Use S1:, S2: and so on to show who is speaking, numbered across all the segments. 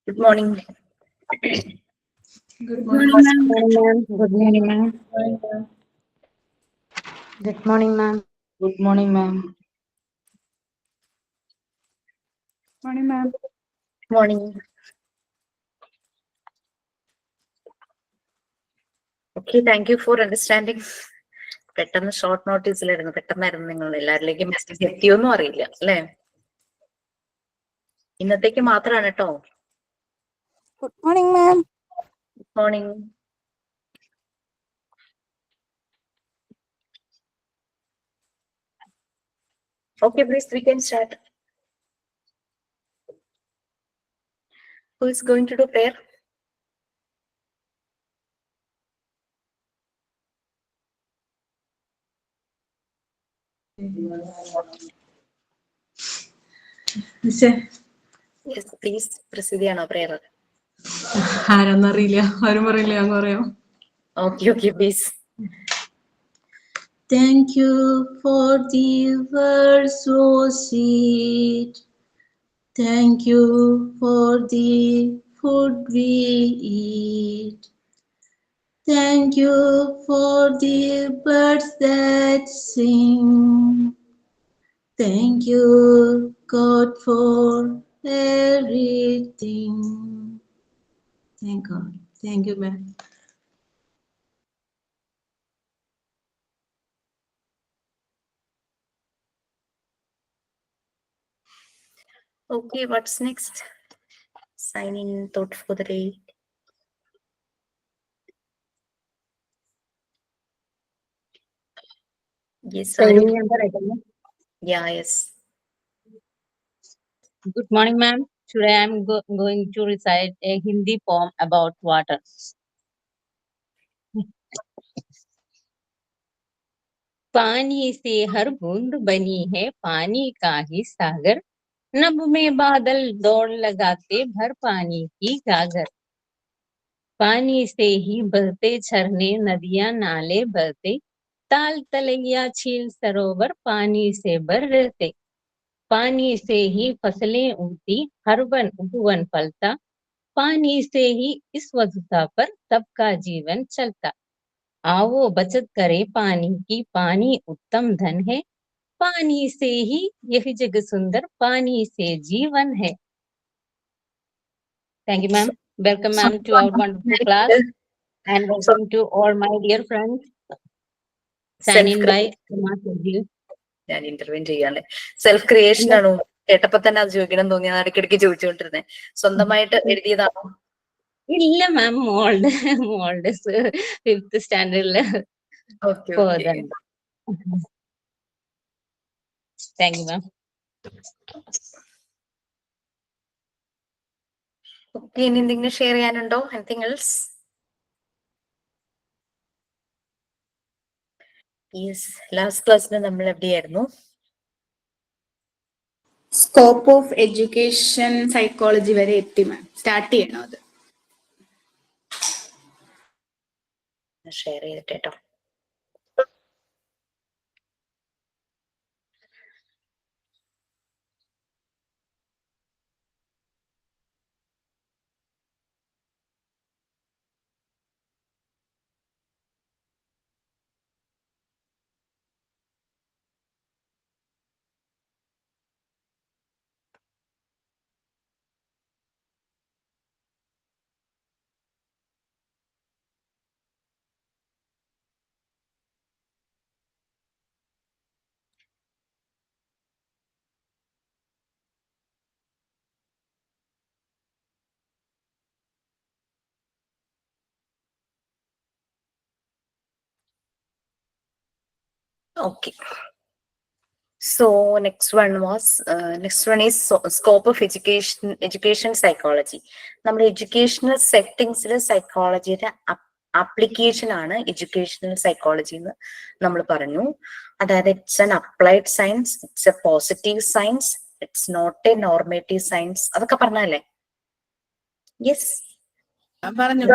S1: Good morning.
S2: Good morning, ma'am.
S3: Good morning, ma'am.
S4: Good morning, ma'am.
S3: Good morning, ma'am.
S2: Morning, ma'am.
S1: Morning. Okay, thank you for understanding. പെട്ടെന്ന് short നോട്ടീസിലായിരുന്നു, പെട്ടെന്നായിരുന്നു നിങ്ങൾ എല്ലാവരിലേക്കും message എത്തിയോന്നും അറിയില്ല അല്ലേ. ഇന്നത്തേക്ക് മാത്രമാണ് കേട്ടോ.
S2: Good morning, ma'am.
S1: Good morning. Okay, please, we can start. Who is going to do prayer? Yes, please. പ്രസിദ്ധിയാണോ prayer?
S5: ആരാന്നറിയില്ല, ആരും പറയില്ല, ഞാൻ പറയാം.
S1: Okay, okay, please.
S5: Thank you for the word so sweet. Thank you for the food we eat. Thank you for the birds that sing. Thank you, God, for everything. Thank God. Thank you, ma'am.
S1: Okay, what's next? Signing thought for the day. Yes,
S4: Training number again.
S1: yeah, yes.
S4: Good morning, ma'am. Today I'm going to recite a Hindi poem about water. पानी से हर बूंद बनी है पानी का ही सागर, नभ में बादल दौड़ लगाते भर पानी की गागर। पानी से ही बहते झरने नदियां नाले बहते, ताल तलैया झील सरोवर पानी से भर रहते। पानी से ही फसलें उगती, हर वन उपवन फलता, पानी से ही इस वसुधा पर सबका जीवन चलता। आओ बचत करें पानी की, पानी उत्तम धन है, पानी से ही यह जग सुंदर, पानी से जीवन है। Thank you, ma'am. Welcome, ma'am, to our wonderful class, and welcome to all my dear friends. Signing by Uma Sajil.
S1: ഞാൻ ഇന്റർവ്യൂ ചെയ്യാല്ലേ. സെൽഫ് ക്രിയേഷൻ ആണോ? കേട്ടപ്പോ തന്നെ അത് ചോദിക്കണം തോന്നി, ഞാൻ ഇടയ്ക്കിടയ്ക്ക് ചോദിച്ചുകൊണ്ടിരുന്നേ. സ്വന്തമായിട്ട് എഴുതിയതാണോ?
S4: ഇല്ല മാം, മോൾഡ് 5th സ്റ്റാൻഡേർഡില്. Thank you ma'am.
S1: ഓക്കെ, ഇനി എന്തെങ്കിലും ഷെയർ ചെയ്യാനുണ്ടോ? Anything else? യെസ്, ലാസ്റ്റ് ക്ലാസ്സിൽ നമ്മൾ എവിടെയായിരുന്നു?
S2: സ്കോപ്പ് ഓഫ് എഡ്യൂക്കേഷൻ സൈക്കോളജി വരെ എത്തി മാം. സ്റ്റാർട്ട് ചെയ്യണോ അത്?
S1: ഷെയർ ചെയ്തിട്ടോ. Okay. So next one is scope of education psychology. നമ്മുടെ എഡ്യൂക്കേഷണൽ സെറ്റിംഗ്സിൽ സൈക്കോളജിയുടെ ആപ്ലിക്കേഷൻ ആണ് എഡ്യൂക്കേഷണൽ സൈക്കോളജി എന്ന് നമ്മൾ പറഞ്ഞു. അതായത് it's an applied science, it's a positive science, it's not a normative science. അതൊക്കെ പറഞ്ഞല്ലേ? യെസ്,
S2: പറഞ്ഞു.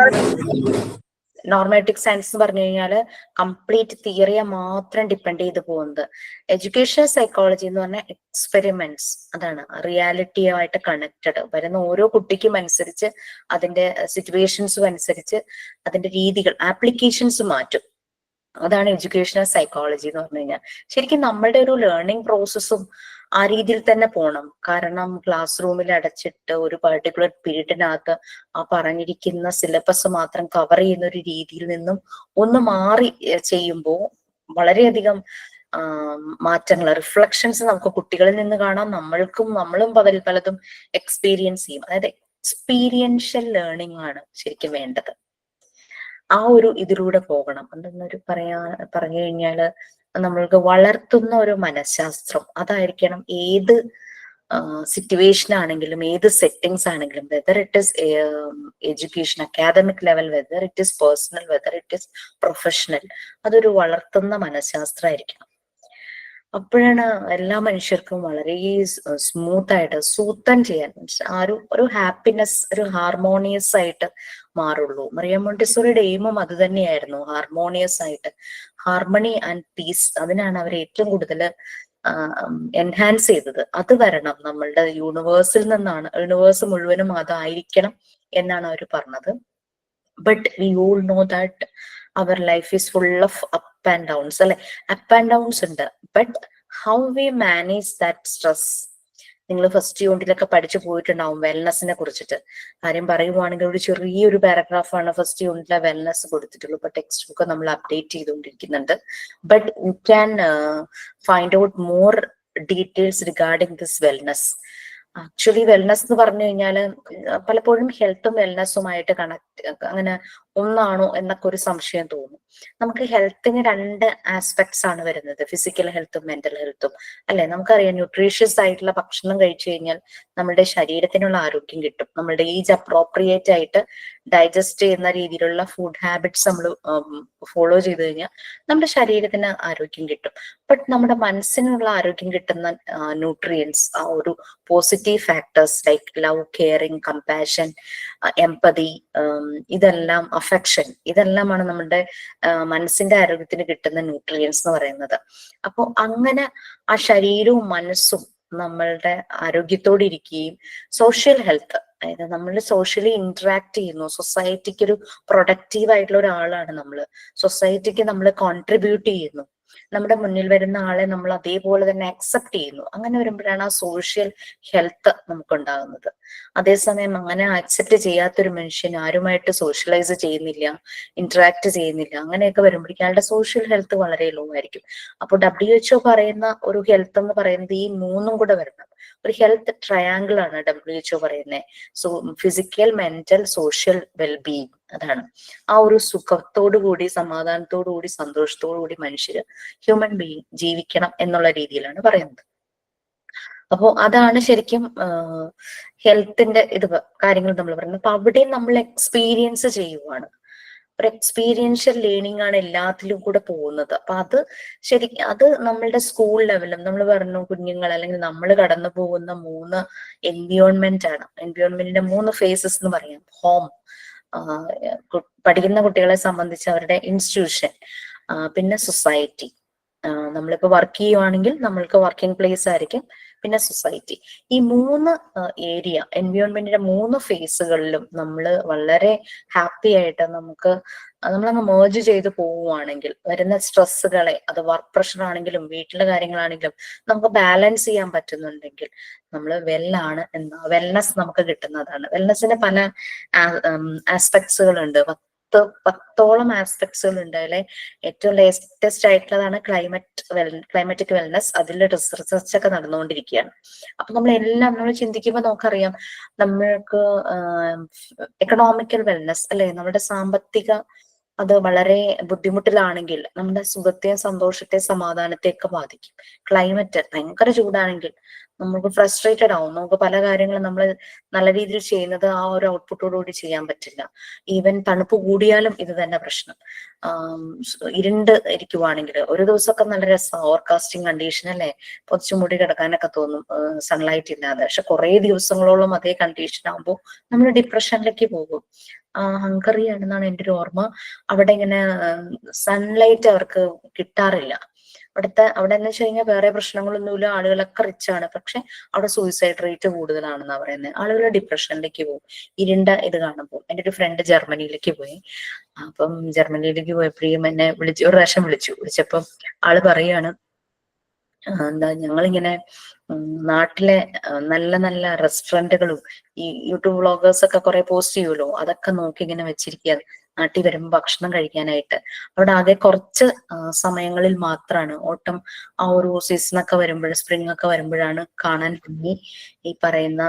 S1: നോർമാറ്റിക് സയൻസ് എന്ന് പറഞ്ഞു കഴിഞ്ഞാൽ കംപ്ലീറ്റ് തിയറിയെ മാത്രം ഡിപ്പെൻഡ് ചെയ്ത് പോകുന്നത്. എഡ്യൂക്കേഷൻ സൈക്കോളജി എന്ന് പറഞ്ഞാൽ എക്സ്പെരിമെന്റ്സ്, അതാണ് റിയാലിറ്റിയുമായിട്ട് കണക്റ്റഡ്. വരുന്ന ഓരോ കുട്ടിക്കും അനുസരിച്ച് അതിന്റെ സിറ്റുവേഷൻസും അനുസരിച്ച് അതിന്റെ രീതികൾ ആപ്ലിക്കേഷൻസ് മാറ്റും. അതാണ് എഡ്യൂക്കേഷണൽ സൈക്കോളജി എന്ന് പറഞ്ഞു കഴിഞ്ഞാൽ. ശരിക്കും നമ്മളുടെ ഒരു ലേണിംഗ് പ്രോസസ്സും ആ രീതിയിൽ തന്നെ പോകണം. കാരണം ക്ലാസ് റൂമിൽ അടച്ചിട്ട് ഒരു പർട്ടിക്കുലർ പീരീഡിനകത്ത് ആ പറഞ്ഞിരിക്കുന്ന സിലബസ് മാത്രം കവർ ചെയ്യുന്ന ഒരു രീതിയിൽ നിന്നും ഒന്ന് മാറി ചെയ്യുമ്പോൾ വളരെയധികം മാറ്റങ്ങൾ, റിഫ്ലക്ഷൻസ് നമുക്ക് കുട്ടികളിൽ നിന്ന് കാണാം. നമ്മളും പലതും എക്സ്പീരിയൻസ് ചെയ്യും. അതായത് എക്സ്പീരിയൻഷ്യൽ ലേണിംഗ് ആണ് ശരിക്കും വേണ്ടത്. ആ ഒരു ഇതിലൂടെ പോകണം. എന്തെന്നൊരു പറഞ്ഞു കഴിഞ്ഞാല് നമ്മൾക്ക് വളർത്തുന്ന ഒരു മനഃശാസ്ത്രം അതായിരിക്കണം. ഏത് സിറ്റുവേഷൻ ആണെങ്കിലും ഏത് സെറ്റിങ്സ് ആണെങ്കിലും, whether it is education academic level, whether it is personal, whether it is professional, അതൊരു വളർത്തുന്ന മനഃശാസ്ത്രമായിരിക്കണം. അപ്പോഴാണ് എല്ലാ മനുഷ്യർക്കും വളരെ സ്മൂത്ത് ആയിട്ട് സൂത്തൻ ചെയ്യാൻ, ആ ഒരു ഹാപ്പിനെസ്, ഒരു ഹാർമോണിയസ് ആയിട്ട് മാറുള്ളൂ. മറിയ മോണ്ടിസോറിയുടെ എയിമും അത് തന്നെയായിരുന്നു, ഹാർമോണിയസ് ആയിട്ട്, ഹാർമണി ആൻഡ് പീസ്. അതിനാണ് അവർ ഏറ്റവും കൂടുതൽ എൻഹാൻസ് ചെയ്തത്. അത് വരണം നമ്മളുടെ യൂണിവേഴ്സിൽ നിന്നാണ്, യൂണിവേഴ്സ് മുഴുവനും അതായിരിക്കണം എന്നാണ് അവർ പറഞ്ഞത്. But we all know that our life is full of up and downs, അല്ലെ? അപ്പ് ആൻഡ് ഡൗൺസ് ഉണ്ട്. But how we manage that stress? നിങ്ങൾ ഫസ്റ്റ് യൂണിറ്റിലൊക്കെ പഠിച്ചു പോയിട്ടുണ്ടാവും വെൽനെസ്സിനെ കുറിച്ചിട്ട്. കാര്യം പറയുവാണെങ്കിൽ ഒരു ചെറിയൊരു പാരഗ്രാഫാണ് ഫസ്റ്റ് യൂണിറ്റിലെ വെൽനെസ് കൊടുത്തിട്ടുള്ളൂ. ഇപ്പൊ ടെക്സ്റ്റ് ബുക്ക് നമ്മൾ അപ്ഡേറ്റ് ചെയ്തുകൊണ്ടിരിക്കുന്നുണ്ട്. But you can find out more details regarding this wellness. Actually wellness എന്ന് പറഞ്ഞു കഴിഞ്ഞാൽ പലപ്പോഴും ഹെൽത്തും വെൽനെസ്സുമായിട്ട് അങ്ങനെ ഒന്നാണോ എന്നൊക്കെ ഒരു സംശയം തോന്നും. നമുക്ക് ഹെൽത്തിന് രണ്ട് ആസ്പെക്ട്സ് ആണ് വരുന്നത്, ഫിസിക്കൽ ഹെൽത്തും മെന്റൽ ഹെൽത്തും, അല്ലെ? നമുക്കറിയാം ന്യൂട്രീഷ്യസ് ആയിട്ടുള്ള ഭക്ഷണം കഴിച്ചു കഴിഞ്ഞാൽ നമ്മുടെ ശരീരത്തിനുള്ള ആരോഗ്യം കിട്ടും. നമ്മുടെ ഏജ് അപ്രോപ്രിയേറ്റ് ആയിട്ട് ഡൈജസ്റ്റ് ചെയ്യുന്ന രീതിയിലുള്ള ഫുഡ് ഹാബിറ്റ്സ് നമ്മൾ ഫോളോ ചെയ്ത് കഴിഞ്ഞാൽ നമ്മുടെ ശരീരത്തിന് ആരോഗ്യം കിട്ടും. ബട്ട് നമ്മുടെ മനസ്സിനുള്ള ആരോഗ്യം കിട്ടുന്ന ന്യൂട്രിയൻസ്, ആ ഒരു positive factors like love, caring, compassion, empathy, ഇതെല്ലാം, അഫെക്ഷൻ, ഇതെല്ലാമാണ് നമ്മുടെ മനസ്സിന്റെ ആരോഗ്യത്തിന് കിട്ടുന്ന ന്യൂട്രിയൻസ് എന്ന് പറയുന്നത്. അപ്പോൾ അങ്ങനെ ആ ശരീരവും മനസ്സും നമ്മളുടെ ആരോഗ്യത്തോടെ ഇരിക്കുകയും, സോഷ്യൽ ഹെൽത്ത്, അതായത് നമ്മൾ സോഷ്യലി ഇന്ററാക്ട് ചെയ്യുന്നു, സൊസൈറ്റിക്ക് ഒരു പ്രൊഡക്റ്റീവ് ആയിട്ടുള്ള ഒരാളാണ് നമ്മൾ, സൊസൈറ്റിക്ക് നമ്മൾ കോൺട്രിബ്യൂട്ട് ചെയ്യുന്നു, നമ്മുടെ മുന്നിൽ വരുന്ന ആളെ നമ്മൾ അതേപോലെ തന്നെ അക്സെപ്റ്റ് ചെയ്യുന്നു. അങ്ങനെ വരുമ്പോഴാണ് ആ സോഷ്യൽ ഹെൽത്ത് നമുക്കുണ്ടാകുന്നത്. അതേസമയം അങ്ങനെ അക്സെപ്റ്റ് ചെയ്യാത്തൊരു മനുഷ്യൻ ആരുമായിട്ട് സോഷ്യലൈസ് ചെയ്യുന്നില്ല, ഇന്ററാക്ട് ചെയ്യുന്നില്ല, അങ്ങനെയൊക്കെ വരുമ്പോഴേക്കും അയാളുടെ സോഷ്യൽ ഹെൽത്ത് വളരെ ലോ ആയിരിക്കും. അപ്പോൾ WHO പറയുന്ന ഒരു ഹെൽത്ത് എന്ന് പറയുന്നത് ഈ മൂന്നും കൂടെ വരണം. ഒരു ഹെൽത്ത് ട്രയാങ്കിൾ ആണ് WHO പറയുന്നത്. So physical, mental, social wellbeing, അതാണ്. ആ ഒരു സുഖത്തോടു കൂടി, സമാധാനത്തോടു കൂടി, സന്തോഷത്തോടു കൂടി മനുഷ്യര്, ഹ്യൂമൻ ബീയിങ് ജീവിക്കണം എന്നുള്ള രീതിയിലാണ് പറയുന്നത്. അപ്പോ അതാണ് ശരിക്കും ഹെൽത്തിന്റെ കാര്യങ്ങൾ നമ്മൾ പറയുന്നത്. അപ്പൊ അവിടെ നമ്മൾ എക്സ്പീരിയൻസ് ചെയ്യുവാണ്. ഒരു എക്സ്പീരിയൻഷ്യൽ ലേണിംഗ് ആണ് എല്ലാത്തിലും കൂടെ പോകുന്നത്. അപ്പൊ അത് ശരിക്കും അത് നമ്മളുടെ സ്കൂൾ ലെവലും, നമ്മൾ പറഞ്ഞു കുഞ്ഞുങ്ങൾ അല്ലെങ്കിൽ നമ്മൾ കടന്നു പോകുന്ന 3 എൻവിയോൺമെന്റ് ആണ്. എൻവിയോൺമെന്റിന്റെ 3 ഫേസസ് എന്ന് പറയാം. ഹോം, പഠിക്കുന്ന കുട്ടികളെ സംബന്ധിച്ച് അവരുടെ ഇൻസ്റ്റിറ്റ്യൂഷൻ, പിന്നെ സൊസൈറ്റി. നമ്മളിപ്പോ വർക്ക് ചെയ്യുവാണെങ്കിൽ നമ്മൾക്ക് വർക്കിംഗ് പ്ലേസ് ആയിരിക്കും, പിന്നെ സൊസൈറ്റി. ഈ 3 ഏരിയ, എൻവിയോൺമെന്റിന്റെ 3 ഫേസുകളിലും നമ്മൾ വളരെ ഹാപ്പി ആയിട്ട് നമ്മളങ്ങ് മേർജ് ചെയ്ത് പോവുകയാണെങ്കിൽ വരുന്ന സ്ട്രെസ്സുകളെ, അത് വർക്ക് പ്രഷർ ആണെങ്കിലും വീട്ടിലെ കാര്യങ്ങളാണെങ്കിലും നമുക്ക് ബാലൻസ് ചെയ്യാൻ പറ്റുന്നുണ്ടെങ്കിൽ നമ്മൾ വെല്ലാണ് വെൽനെസ് നമുക്ക് കിട്ടുന്നതാണ്. വെൽനെസ്സിന് പല ആസ്പെക്ട്സുകളുണ്ട്, 10ഓളം ആസ്പെക്ട്സുകൾ ഉണ്ട്. അതിലെ ഏറ്റവും ലേറ്റസ്റ്റ് ആയിട്ടുള്ളതാണ് ക്ലൈമറ്റിക് വെൽനെസ്. അതിൽ റിസർച്ച് ഒക്കെ നടന്നുകൊണ്ടിരിക്കുകയാണ്. അപ്പൊ നമ്മൾ ചിന്തിക്കുമ്പോൾ നമുക്കറിയാം, നമ്മൾക്ക് എക്കണോമിക്കൽ വെൽനെസ്, അല്ലെ? നമ്മുടെ സാമ്പത്തിക അത് വളരെ ബുദ്ധിമുട്ടിലാണെങ്കിൽ നമ്മുടെ സുഖത്തെയും സന്തോഷത്തെയും സമാധാനത്തെയൊക്കെ ബാധിക്കും. ക്ലൈമറ്റ് ഭയങ്കര ചൂടാണെങ്കിൽ നമുക്ക് ഫ്രസ്ട്രേറ്റഡ് ആവും. നമുക്ക് പല കാര്യങ്ങളും നമ്മൾ നല്ല രീതിയിൽ ചെയ്യുന്നത് ആ ഒരു ഔട്ട്പുട്ടോടുകൂടി ചെയ്യാൻ പറ്റില്ല. ഈവൻ തണുപ്പ് കൂടിയാലും ഇത് തന്നെ പ്രശ്നം. ഇരുണ്ട് ഇരിക്കുവാണെങ്കിൽ ഒരു ദിവസമൊക്കെ നല്ല രസം, ഓവർകാസ്റ്റിംഗ് കണ്ടീഷൻ അല്ലെ, പൊതിച്ചു മൂടി കിടക്കാനൊക്കെ തോന്നും സൺലൈറ്റ് ഇല്ലാതെ. പക്ഷെ കുറെ ദിവസങ്ങളോളം അതേ കണ്ടീഷൻ ആകുമ്പോൾ നമ്മൾ ഡിപ്രഷനിലേക്ക് പോകും. ഹംഗറി ആണെന്നാണ് എൻ്റെ ഒരു ഓർമ്മ. അവിടെ ഇങ്ങനെ സൺലൈറ്റ് അവർക്ക് കിട്ടാറില്ല. അവിടെ എന്ന് വെച്ച് കഴിഞ്ഞാൽ വേറെ പ്രശ്നങ്ങളൊന്നുമില്ല, ആളുകളൊക്കെ റിച്ച് ആണ്, പക്ഷെ അവിടെ സൂയിസൈഡ് റേറ്റ് കൂടുതലാണെന്നാ പറയുന്നത്. ആളുകൾ ഡിപ്രഷനിലേക്ക് പോകും ഇരുണ്ട ഇത് കാണുമ്പോൾ. എൻ്റെ ഒരു ഫ്രണ്ട് ജർമ്മനിയിലേക്ക് പോയി. അപ്പം ജർമ്മനിയിലേക്ക് പോയപ്പോഴും എന്നെ ഒരു പ്രാവശ്യം വിളിച്ചപ്പം ആള് പറയാണ്, എന്താ ഞങ്ങളിങ്ങനെ നാട്ടിലെ നല്ല നല്ല റെസ്റ്റോറന്റുകളും ഈ യൂട്യൂബ് വ്ളോഗേഴ്സ് ഒക്കെ കുറെ പോസ്റ്റ് ചെയ്യുമല്ലോ, അതൊക്കെ നോക്കി ഇങ്ങനെ വെച്ചിരിക്കുക നാട്ടിൽ വരുമ്പോൾ ഭക്ഷണം കഴിക്കാനായിട്ട്. അവിടെ ആകെ കുറച്ച് സമയങ്ങളിൽ മാത്രമാണ്, ഓട്ടം ആ ഒരു സീസണൊക്കെ വരുമ്പോൾ, സ്പ്രിംഗ് ഒക്കെ വരുമ്പോഴാണ് കാണാൻ ഭംഗി. ഈ പറയുന്ന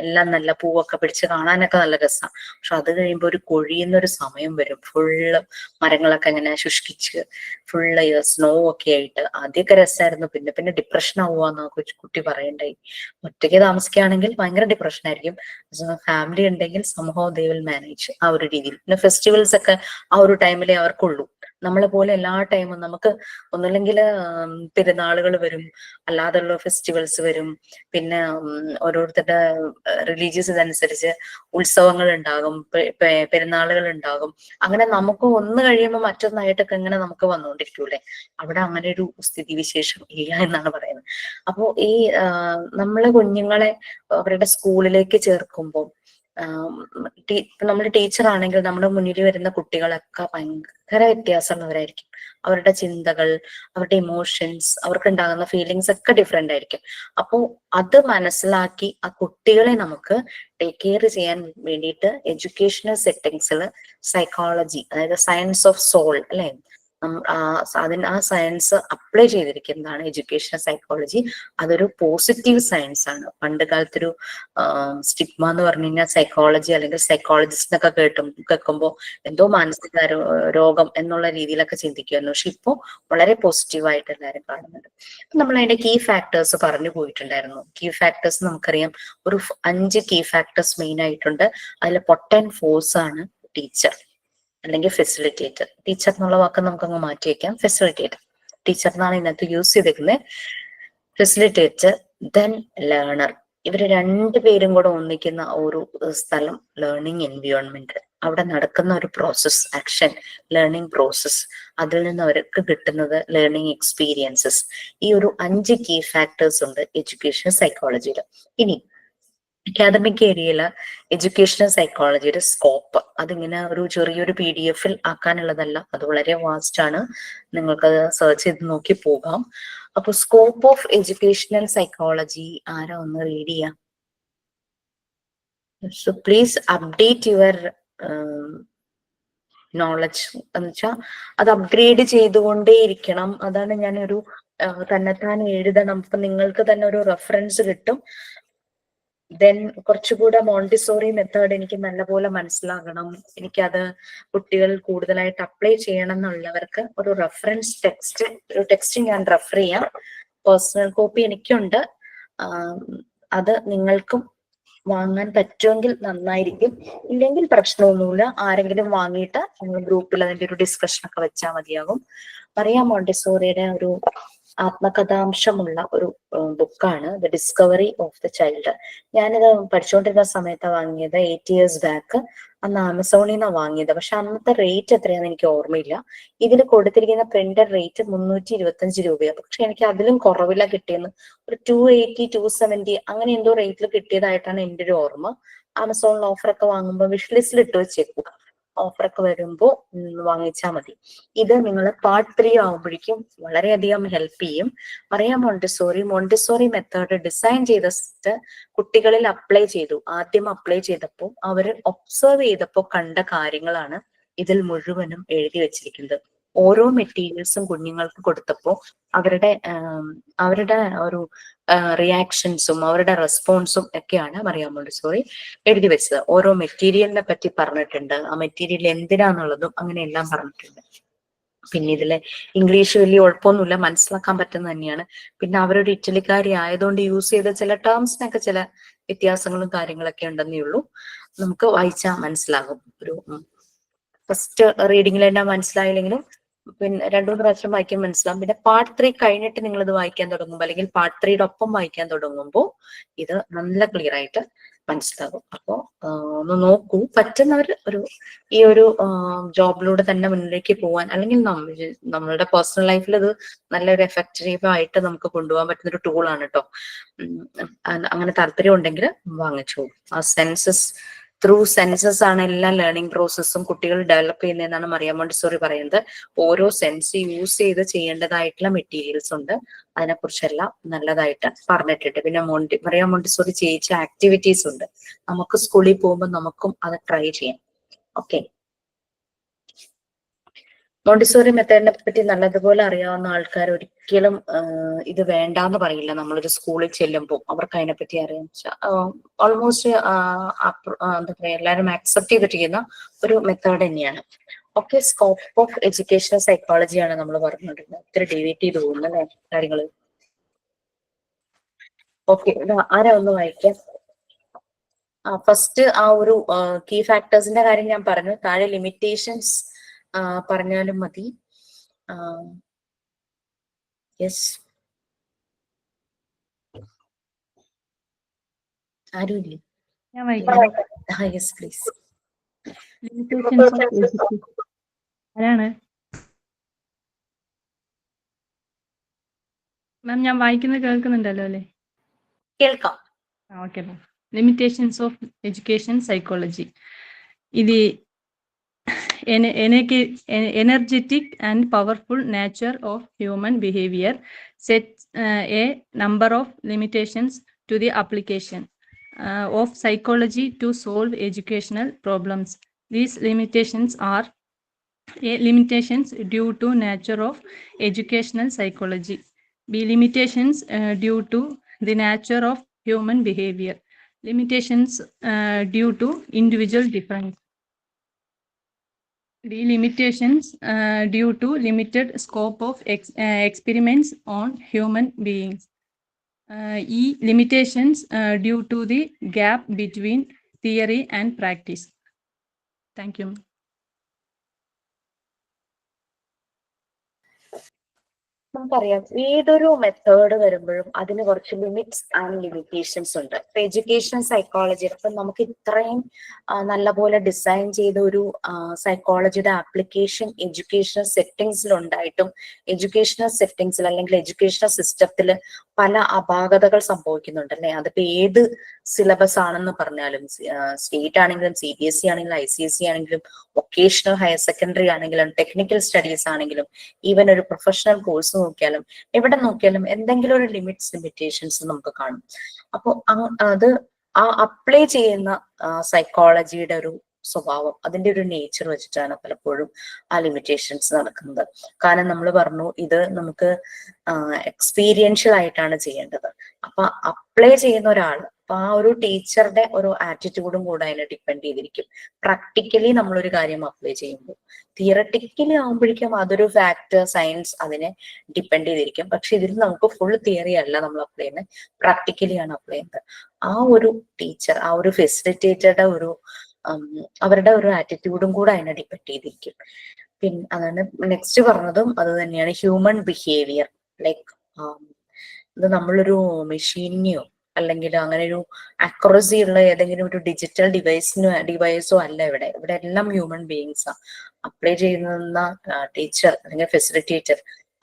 S1: എല്ലാം നല്ല പൂവൊക്കെ പിടിച്ച് കാണാനൊക്കെ നല്ല രസമാണ്. പക്ഷെ അത് കഴിയുമ്പോൾ ഒരു കൊഴിയുന്നൊരു സമയം വരും. ഫുള്ള് മരങ്ങളൊക്കെ ഇങ്ങനെ ശുഷ്കിച്ച് ഫുള്ള് സ്നോ ഒക്കെ ആയിട്ട്. ആദ്യമൊക്കെ രസമായിരുന്നു, പിന്നെ പിന്നെ ഡിപ്രഷൻ ആവുക കുട്ടി പറയണ്ടായി. ഒറ്റയ്ക്ക് താമസിക്കുകയാണെങ്കിൽ ഭയങ്കര ഡിപ്രഷൻ ആയിരിക്കും. ഫാമിലി ഉണ്ടെങ്കിൽ സംഭവം ദേ വിൽ മാനേജ് ആ ഒരു രീതിയിൽ. പിന്നെ ഫെസ്റ്റിവൽസ് ഒക്കെ ആ ഒരു ടൈമിലേ അവർക്കുള്ളൂ. നമ്മളെ പോലെ എല്ലാ ടൈമും നമുക്ക് ഒന്നുമില്ലെങ്കിൽ പെരുന്നാളുകൾ വരും, അല്ലാതെയുള്ള ഫെസ്റ്റിവൽസ് വരും, പിന്നെ ഓരോരുത്തരുടെ റിലീജിയസ് ഇതനുസരിച്ച് ഉത്സവങ്ങൾ ഉണ്ടാകും, പെരുന്നാളുകൾ ഉണ്ടാകും. അങ്ങനെ നമുക്ക് ഒന്ന് കഴിയുമ്പോൾ മറ്റൊന്നായിട്ടൊക്കെ ഇങ്ങനെ നമുക്ക് വന്നുകൊണ്ടിരിക്കൂലേ. അവിടെ അങ്ങനെ ഒരു സ്ഥിതിവിശേഷം ഇല്ല എന്നാണ് പറയുന്നത്. അപ്പോ ഈ നമ്മളെ കുഞ്ഞുങ്ങളെ അവരുടെ സ്കൂളിലേക്ക് ചേർക്കുമ്പോൾ നമ്മൾ ടീച്ചർ ആണെങ്കിൽ നമ്മുടെ മുന്നിൽ വരുന്ന കുട്ടികളൊക്കെ ഭയങ്കര വ്യത്യാസമുള്ളവരായിരിക്കും. അവരുടെ ചിന്തകൾ, അവരുടെ ഇമോഷൻസ്, അവർക്ക് ഉണ്ടാകുന്ന ഫീലിങ്സ് ഒക്കെ ഡിഫറെന്റ് ആയിരിക്കും. അപ്പോൾ അത് മനസ്സിലാക്കി ആ കുട്ടികളെ നമുക്ക് ടേക്ക് കെയർ ചെയ്യാൻ വേണ്ടിയിട്ട് എഡ്യൂക്കേഷണൽ സെറ്റിങ്സിൽ സൈക്കോളജി, അതായത് സയൻസ് ഓഫ് സോൾ അല്ലെ, ആ സയൻസ് അപ്ലൈ ചെയ്തിരിക്കുന്നതാണ് എഡ്യൂക്കേഷണൽ സൈക്കോളജി. അതൊരു പോസിറ്റീവ് സയൻസ് ആണ്. പണ്ട് കാലത്തൊരു സ്റ്റിഗ്മ എന്ന് പറഞ്ഞു കഴിഞ്ഞാൽ സൈക്കോളജി അല്ലെങ്കിൽ സൈക്കോളജിസ്റ്റ് എന്നൊക്കെ കേൾക്കുമ്പോൾ എന്തോ മാനസിക രോഗം എന്നുള്ള രീതിയിലൊക്കെ ചിന്തിക്കുമായിരുന്നു. പക്ഷെ ഇപ്പോൾ വളരെ പോസിറ്റീവായിട്ട് എല്ലാവരും കാണുന്നുണ്ട്. നമ്മൾ അതിന്റെ കീ ഫാക്ടേഴ്സ് പറഞ്ഞു പോയിട്ടുണ്ടായിരുന്നു. കീ ഫാക്ടേഴ്സ് നമുക്കറിയാം, ഒരു 5 കീ ഫാക്ടേഴ്സ് മെയിൻ ആയിട്ടുണ്ട്. അതിൽ പൊട്ടൻ ഫോഴ്സ് ആണ് ടീച്ചർ അല്ലെങ്കിൽ ഫെസിലിറ്റേറ്റർ. ടീച്ചർ എന്നുള്ള വാക്ക് നമുക്കങ്ങ് മാറ്റി വെക്കാം, ഫെസിലിറ്റേറ്റർ. ടീച്ചർ എന്നാണ് ഇതിനകത്ത് യൂസ് ചെയ്തിരിക്കുന്നത്. Facilitator, then learner. ഇവര് രണ്ടുപേരും കൂടെ ഒന്നിക്കുന്ന ഒരു സ്ഥലം ലേണിംഗ് എൻവിയോൺമെന്റ്. അവിടെ നടക്കുന്ന ഒരു പ്രോസസ്, ആക്ഷൻ, ലേണിംഗ് പ്രോസസ്, അതിൽ നിന്ന് അവർക്ക് കിട്ടുന്നത് ലേണിംഗ് എക്സ്പീരിയൻസസ്. ഈ ഒരു 5 കീ ഫാക്ടേഴ്സ് ഉണ്ട് എഡ്യൂക്കേഷൻ സൈക്കോളജിയിൽ. ഇനി അക്കാദമിക് ഏരിയയില് എഡ്യൂക്കേഷണൽ സൈക്കോളജിയുടെ സ്കോപ്പ് അതിങ്ങനെ ഒരു ചെറിയൊരു PDF ആക്കാനുള്ളതല്ല, അത് വളരെ വാസ്റ്റ് ആണ്. നിങ്ങൾക്ക് സെർച്ച് ചെയ്ത് നോക്കി പോകാം. അപ്പൊ സ്കോപ്പ് ഓഫ് എഡ്യൂക്കേഷണൽ സൈക്കോളജി ആരാ ഒന്ന് റീഡ് ചെയ്യാം? So please update your knowledge എന്ന് വെച്ചാൽ അത് അപ്ഗ്രേഡ് ചെയ്തുകൊണ്ടേ ഇരിക്കണം. അതാണ് ഞാനൊരു തന്നെത്താൻ എഴുതണം. അപ്പൊ നിങ്ങൾക്ക് തന്നെ ഒരു റെഫറൻസ് കിട്ടും. ദെൻ കുറച്ചുകൂടെ മോണ്ടിസോറി മെത്തേഡ് എനിക്ക് നല്ലപോലെ മനസ്സിലാകണം, എനിക്കത് കുട്ടികൾ കൂടുതലായിട്ട് അപ്ലൈ ചെയ്യണം എന്നുള്ളവർക്ക് ഒരു റെഫറൻസ് ടെക്സ്റ്റ് ഞാൻ റെഫർ ചെയ്യാം. പേഴ്സണൽ കോപ്പി എനിക്കുണ്ട്. അത് നിങ്ങൾക്കും വാങ്ങാൻ പറ്റുമെങ്കിൽ നന്നായിരിക്കും. ഇല്ലെങ്കിൽ പ്രശ്നമൊന്നുമില്ല, ആരെങ്കിലും വാങ്ങിയിട്ട് നിങ്ങൾ ഗ്രൂപ്പിൽ അതിന്റെ ഒരു ഡിസ്കഷൻ ഒക്കെ വെച്ചാൽ മതിയാകും. മറിയ മോണ്ടിസോറിയുടെ ഒരു ആത്മകഥാംശമുള്ള ഒരു ബുക്കാണ് the discovery of the child. ഞാനിത് പഠിച്ചുകൊണ്ടിരുന്ന സമയത്ത് വാങ്ങിയത് 8 years ബാക്ക്. അന്ന് ആമസോണിൽ നിന്നാണ് വാങ്ങിയത്. പക്ഷെ അന്നത്തെ റേറ്റ് എത്രയാണെന്ന് എനിക്ക് ഓർമ്മയില്ല. ഇതിൽ കൊടുത്തിരിക്കുന്ന പ്രിന്റഡ് റേറ്റ് 325 രൂപയാണ്. പക്ഷെ എനിക്ക് അതിലും കുറവില കിട്ടിയെന്ന്, ഒരു 280 270 അങ്ങനെ എന്തോ റേറ്റിൽ കിട്ടിയതായിട്ടാണ് എൻ്റെ ഒരു ഓർമ്മ. ആമസോണിൽ ഓഫറൊക്കെ വാങ്ങുമ്പോൾ വിഷ് ലിസ്റ്റിൽ ഇട്ട് വെച്ചേക്കുക, ഓഫറൊക്കെ വരുമ്പോൾ വാങ്ങിച്ചാൽ മതി. ഇത് നിങ്ങൾ പാർട്ട് 3 ആവുമ്പോഴേക്കും വളരെയധികം ഹെൽപ്പ് ചെയ്യും. മറിയ മോണ്ടിസോറി മെത്തേഡ് ഡിസൈൻ ചെയ്തിട്ട് കുട്ടികളിൽ അപ്ലൈ ചെയ്തു. ആദ്യം അപ്ലൈ ചെയ്തപ്പോൾ അവർ ഒബ്സർവ് ചെയ്തപ്പോൾ കണ്ട കാര്യങ്ങളാണ് ഇതിൽ മുഴുവനും എഴുതി വെച്ചിരിക്കുന്നത്. ഓരോ മെറ്റീരിയൽസും കുഞ്ഞുങ്ങൾക്ക് കൊടുത്തപ്പോൾ അവരുടെ ഒരു റിയാക്ഷൻസും അവരുടെ റെസ്പോൺസും ഒക്കെയാണ് മറിയ മോണ്ടിസോറി എഴുതി വെച്ചത്. ഓരോ മെറ്റീരിയലിനെ പറ്റി പറഞ്ഞിട്ടുണ്ട്, ആ മെറ്റീരിയൽ എന്തിനാന്നുള്ളതും അങ്ങനെയെല്ലാം പറഞ്ഞിട്ടുണ്ട്. പിന്നെ ഇതിലെ ഇംഗ്ലീഷ് വലിയ കുഴപ്പമൊന്നുമില്ല, മനസ്സിലാക്കാൻ പറ്റുന്ന തന്നെയാണ്. പിന്നെ അവരൊരു ഇറ്റലിക്കാരി ആയതുകൊണ്ട് യൂസ് ചെയ്ത ചില ടേംസിനൊക്കെ ചില വ്യത്യാസങ്ങളും കാര്യങ്ങളൊക്കെ ഉണ്ടെന്നേ ഉള്ളൂ. നമുക്ക് വായിച്ചാൽ മനസ്സിലാകും. ഒരു ഫസ്റ്റ് റീഡിങ്ങിൽ തന്നെ മനസ്സിലായില്ലെങ്കിലും പിന്നെ 2-3 പ്രാവശ്യം വായിക്കാൻ മനസ്സിലാവും. പിന്നെ പാർട്ട് 3 കഴിഞ്ഞിട്ട് നിങ്ങൾ ഇത് വായിക്കാൻ തുടങ്ങുമ്പോൾ അല്ലെങ്കിൽ പാർട്ട് 3യുടെ ഒപ്പം വായിക്കാൻ തുടങ്ങുമ്പോൾ ഇത് നല്ല ക്ലിയർ ആയിട്ട് മനസ്സിലാകും. അപ്പോ ഒന്ന് നോക്കൂ. പറ്റുന്നവർ ഈ ഒരു ജോബിലൂടെ തന്നെ മുന്നിലേക്ക് പോവാൻ, അല്ലെങ്കിൽ നമ്മളുടെ പേഴ്സണൽ ലൈഫിൽ ഇത് നല്ലൊരു എഫക്റ്റീവ് ആയിട്ട് നമുക്ക് കൊണ്ടുപോകാൻ പറ്റുന്ന ഒരു ടൂളാണ് കേട്ടോ. അങ്ങനെ താല്പര്യം ഉണ്ടെങ്കിൽ വാങ്ങിച്ചോളൂ. ആ ത്രൂ സെൻസസ് ആണ് എല്ലാ ലേണിംഗ് പ്രോസസ്സും കുട്ടികൾ ഡെവലപ്പ് ചെയ്യുന്നതെന്നാണ് മറിയ മോണ്ടിസോറി പറയുന്നത്. ഓരോ സെൻസ് യൂസ് ചെയ്ത് ചെയ്യേണ്ടതായിട്ടുള്ള മെറ്റീരിയൽസ് ഉണ്ട്. അതിനെക്കുറിച്ചെല്ലാം നല്ലതായിട്ട് പറഞ്ഞിട്ടുണ്ട്. പിന്നെ മറിയ മോണ്ടിസോറി ചെയ്യിച്ച ആക്ടിവിറ്റീസ് ഉണ്ട്. നമുക്ക് സ്കൂളിൽ പോകുമ്പോൾ നമുക്കും അത് ട്രൈ ചെയ്യാം. ഓക്കെ, മോണ്ടിസോറി മെത്തേഡിനെ പറ്റി നല്ലതുപോലെ അറിയാവുന്ന ആൾക്കാർ ഒരിക്കലും ഇത് വേണ്ടാന്ന് പറയില്ല. നമ്മളൊരു സ്കൂളിൽ ചെല്ലുമ്പോൾ അവർക്ക് അതിനെപ്പറ്റി അറിയാൻ ഓൾമോസ്റ്റ് എന്താ പറയാ, എല്ലാവരും ആക്സെപ്റ്റ് ചെയ്തിരിക്കുന്ന ഒരു മെത്തേഡ് തന്നെയാണ്. ഓക്കെ, സ്കോപ്പ് ഓഫ് എഡ്യൂക്കേഷണൽ സൈക്കോളജിയാണ് നമ്മൾ പറഞ്ഞിട്ടുള്ളത്. ഇത്തിരി ഡീവേറ്റ് ചെയ്ത് പോകുന്നു അല്ലെ കാര്യങ്ങള്. ഓക്കെ, ആരാ ഒന്ന് വായിക്കാം. ഫസ്റ്റ് ആ ഒരു കീ ഫാക്ടേഴ്സിന്റെ കാര്യം ഞാൻ പറഞ്ഞു. താഴെ ലിമിറ്റേഷൻസ് പറഞ്ഞാലും മതി. യെസ്, ആരുമില്ലേ?
S3: ഞാൻ വായിക്കാം.
S1: Yes please.
S3: Limitations of education. ആരാണ് മാം? ഞാൻ വായിക്കുന്നത് കേൾക്കുന്നുണ്ടല്ലോ അല്ലേ?
S1: കേൾക്കാം.
S3: Okay ma'am. Limitations of education psychology. ഇത് energetic and powerful nature of human behavior sets a number of limitations to the application of psychology to solve educational problems. These limitations are limitations due to nature of educational psychology. B, limitations due to the nature of human behavior. Limitations due to individual difference. The limitations due to limited scope of experiments on human beings. E, limitations due to the gap between theory and practice. Thank you.
S1: നമുക്കറിയാം ഏതൊരു method വരുമ്പോഴും അതിന് കുറച്ച് limits and limitations ഉണ്ട്. ഇപ്പൊ education psychology ഇപ്പൊ നമുക്ക് ഇത്രയും നല്ലപോലെ ഡിസൈൻ ചെയ്ത ഒരു സൈക്കോളജിയുടെ ആപ്ലിക്കേഷൻ എഡ്യൂക്കേഷണൽ സെറ്റിംഗ്സിൽ ഉണ്ടായിട്ടും എഡ്യൂക്കേഷണൽ സെറ്റിംഗ്സിൽ അല്ലെങ്കിൽ എഡ്യൂക്കേഷണൽ സിസ്റ്റത്തിൽ പല അപാകതകൾ സംഭവിക്കുന്നുണ്ട് അല്ലെ. അതിപ്പോ ഏത് സിലബസ് ആണെന്ന് പറഞ്ഞാലും, സ്റ്റേറ്റ് ആണെങ്കിലും CBSE ആണെങ്കിലും ICSE ആണെങ്കിലും വൊക്കേഷണൽ ഹയർ സെക്കൻഡറി ആണെങ്കിലും ടെക്നിക്കൽ സ്റ്റഡീസ് ആണെങ്കിലും ഈവൻ ഒരു പ്രൊഫഷണൽ കോഴ്സ് നോക്കിയാലും എവിടെ നോക്കിയാലും എന്തെങ്കിലും ഒരു ലിമിറ്റേഷൻസ് നമുക്ക് കാണും. അപ്പൊ അത് അപ്ലൈ ചെയ്യുന്ന സൈക്കോളജിയുടെ ഒരു സ്വഭാവം, അതിന്റെ ഒരു നേച്ചർ വെച്ചിട്ടാണ് പലപ്പോഴും ആ ലിമിറ്റേഷൻസ് നടക്കുന്നത്. കാരണം നമ്മൾ പറഞ്ഞു ഇത് നമുക്ക് എക്സ്പീരിയൻഷ്യൽ ആയിട്ടാണ് ചെയ്യേണ്ടത്. അപ്പൊ അപ്ലൈ ചെയ്യുന്ന ഒരാൾ, അപ്പൊ ആ ഒരു ടീച്ചറുടെ ഒരു ആറ്റിറ്റ്യൂഡും കൂടെ അതിനെ ഡിപ്പെൻഡ് ചെയ്തിരിക്കും. പ്രാക്ടിക്കലി നമ്മളൊരു കാര്യം അപ്ലൈ ചെയ്യുമ്പോൾ, തിയറട്ടിക്കലി ആകുമ്പോഴേക്കും അതൊരു ഫാക്ട് സയൻസ് അതിനെ ഡിപ്പെൻഡ് ചെയ്തിരിക്കും. പക്ഷെ ഇതിൽ നമുക്ക് ഫുൾ തിയറി അല്ല നമ്മൾ അപ്ലൈ ചെയ്യുന്നത്, പ്രാക്ടിക്കലി ആണ് അപ്ലൈ ചെയ്യുന്നത്. ആ ഒരു ടീച്ചർ, ആ ഒരു ഫെസിലിറ്റേറ്ററുടെ ഒരു അവരുടെ ഒരു ആറ്റിറ്റ്യൂഡും കൂടെ അതിനെ ഡിപ്പെൻഡ് ചെയ്തിരിക്കും. പിന്നെ അതാണ് നെക്സ്റ്റ് പറഞ്ഞതും അത് തന്നെയാണ്. ഹ്യൂമൻ ബിഹേവിയർ ലൈക്ക് ഇത് നമ്മളൊരു മെഷീനിനെയോ അല്ലെങ്കിൽ അങ്ങനെ ഒരു അക്യുറസി ഉള്ള ഏതെങ്കിലും ഒരു ഡിജിറ്റൽ ഡിവൈസോ അല്ല. ഇവിടെ എല്ലാം ഹ്യൂമൻ ബീയിങ്സാ. അപ്ലൈ ചെയ്യുന്ന ടീച്ചർ അല്ലെങ്കിൽ ഫെസിലിറ്റേറ്റർ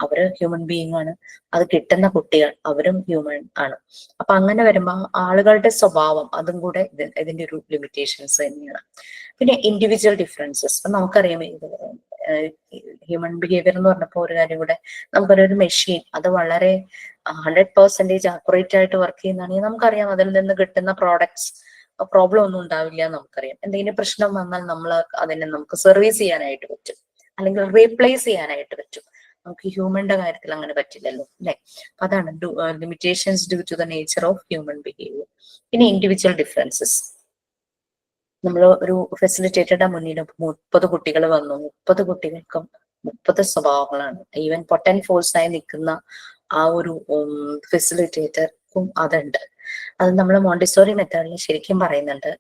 S1: അവര് ഹ്യൂമൻ ബീയിങ് ആണ്. അത് കിട്ടുന്ന കുട്ടികൾ അവരും ഹ്യൂമൻ ആണ്. അപ്പൊ അങ്ങനെ വരുമ്പോ ആളുകളുടെ സ്വഭാവം അതും കൂടെ ഇതിന്റെ ഒരു ലിമിറ്റേഷൻസ് തന്നെയാണ്. പിന്നെ ഇൻഡിവിജ്വൽ ഡിഫറൻസസ്. അപ്പൊ നമുക്കറിയാം ഹ്യൂമൻ ബിഹേവിയർ എന്ന് പറഞ്ഞപ്പോ ഒരു കാര്യം കൂടെ, നമുക്കൊരു മെഷീൻ അത് വളരെ 100% അക്യുറേറ്റ് ആയിട്ട് വർക്ക് ചെയ്യുന്നതാണെങ്കിൽ നമുക്കറിയാം അതിൽ നിന്ന് കിട്ടുന്ന പ്രോഡക്ട്സ് പ്രോബ്ലം ഒന്നും ഉണ്ടാവില്ല. നമുക്കറിയാം എന്തെങ്കിലും പ്രശ്നം വന്നാൽ അതിനെ നമുക്ക് സർവീസ് ചെയ്യാനായിട്ട് പറ്റും അല്ലെങ്കിൽ റീപ്ലേസ് ചെയ്യാനായിട്ട് പറ്റും. നമുക്ക് ഹ്യൂമന്റെ കാര്യത്തിൽ അങ്ങനെ പറ്റില്ലല്ലോ അല്ലെ. അതാണ് limitations due to the nature of human behaviour. പിന്നെ ഇൻഡിവിജ്വൽ ഡിഫറൻസസ്. നമ്മൾ ഒരു ഫെസിലിറ്റേറ്ററുടെ മുന്നിൽ 30 കുട്ടികൾ വന്നു, 30 കുട്ടികൾക്കും 30 സ്വഭാവങ്ങളാണ്. ഈവൻ പൊട്ടൻ ഫോഴ്സ് ആയി നിൽക്കുന്ന ആ ഒരു ഫെസിലിറ്റേറ്റർക്കും അതുണ്ട്. അത് നമ്മൾ മോണ്ടിസോറി മെത്തേഡിൽ ശരിക്കും പറയുന്നുണ്ട്.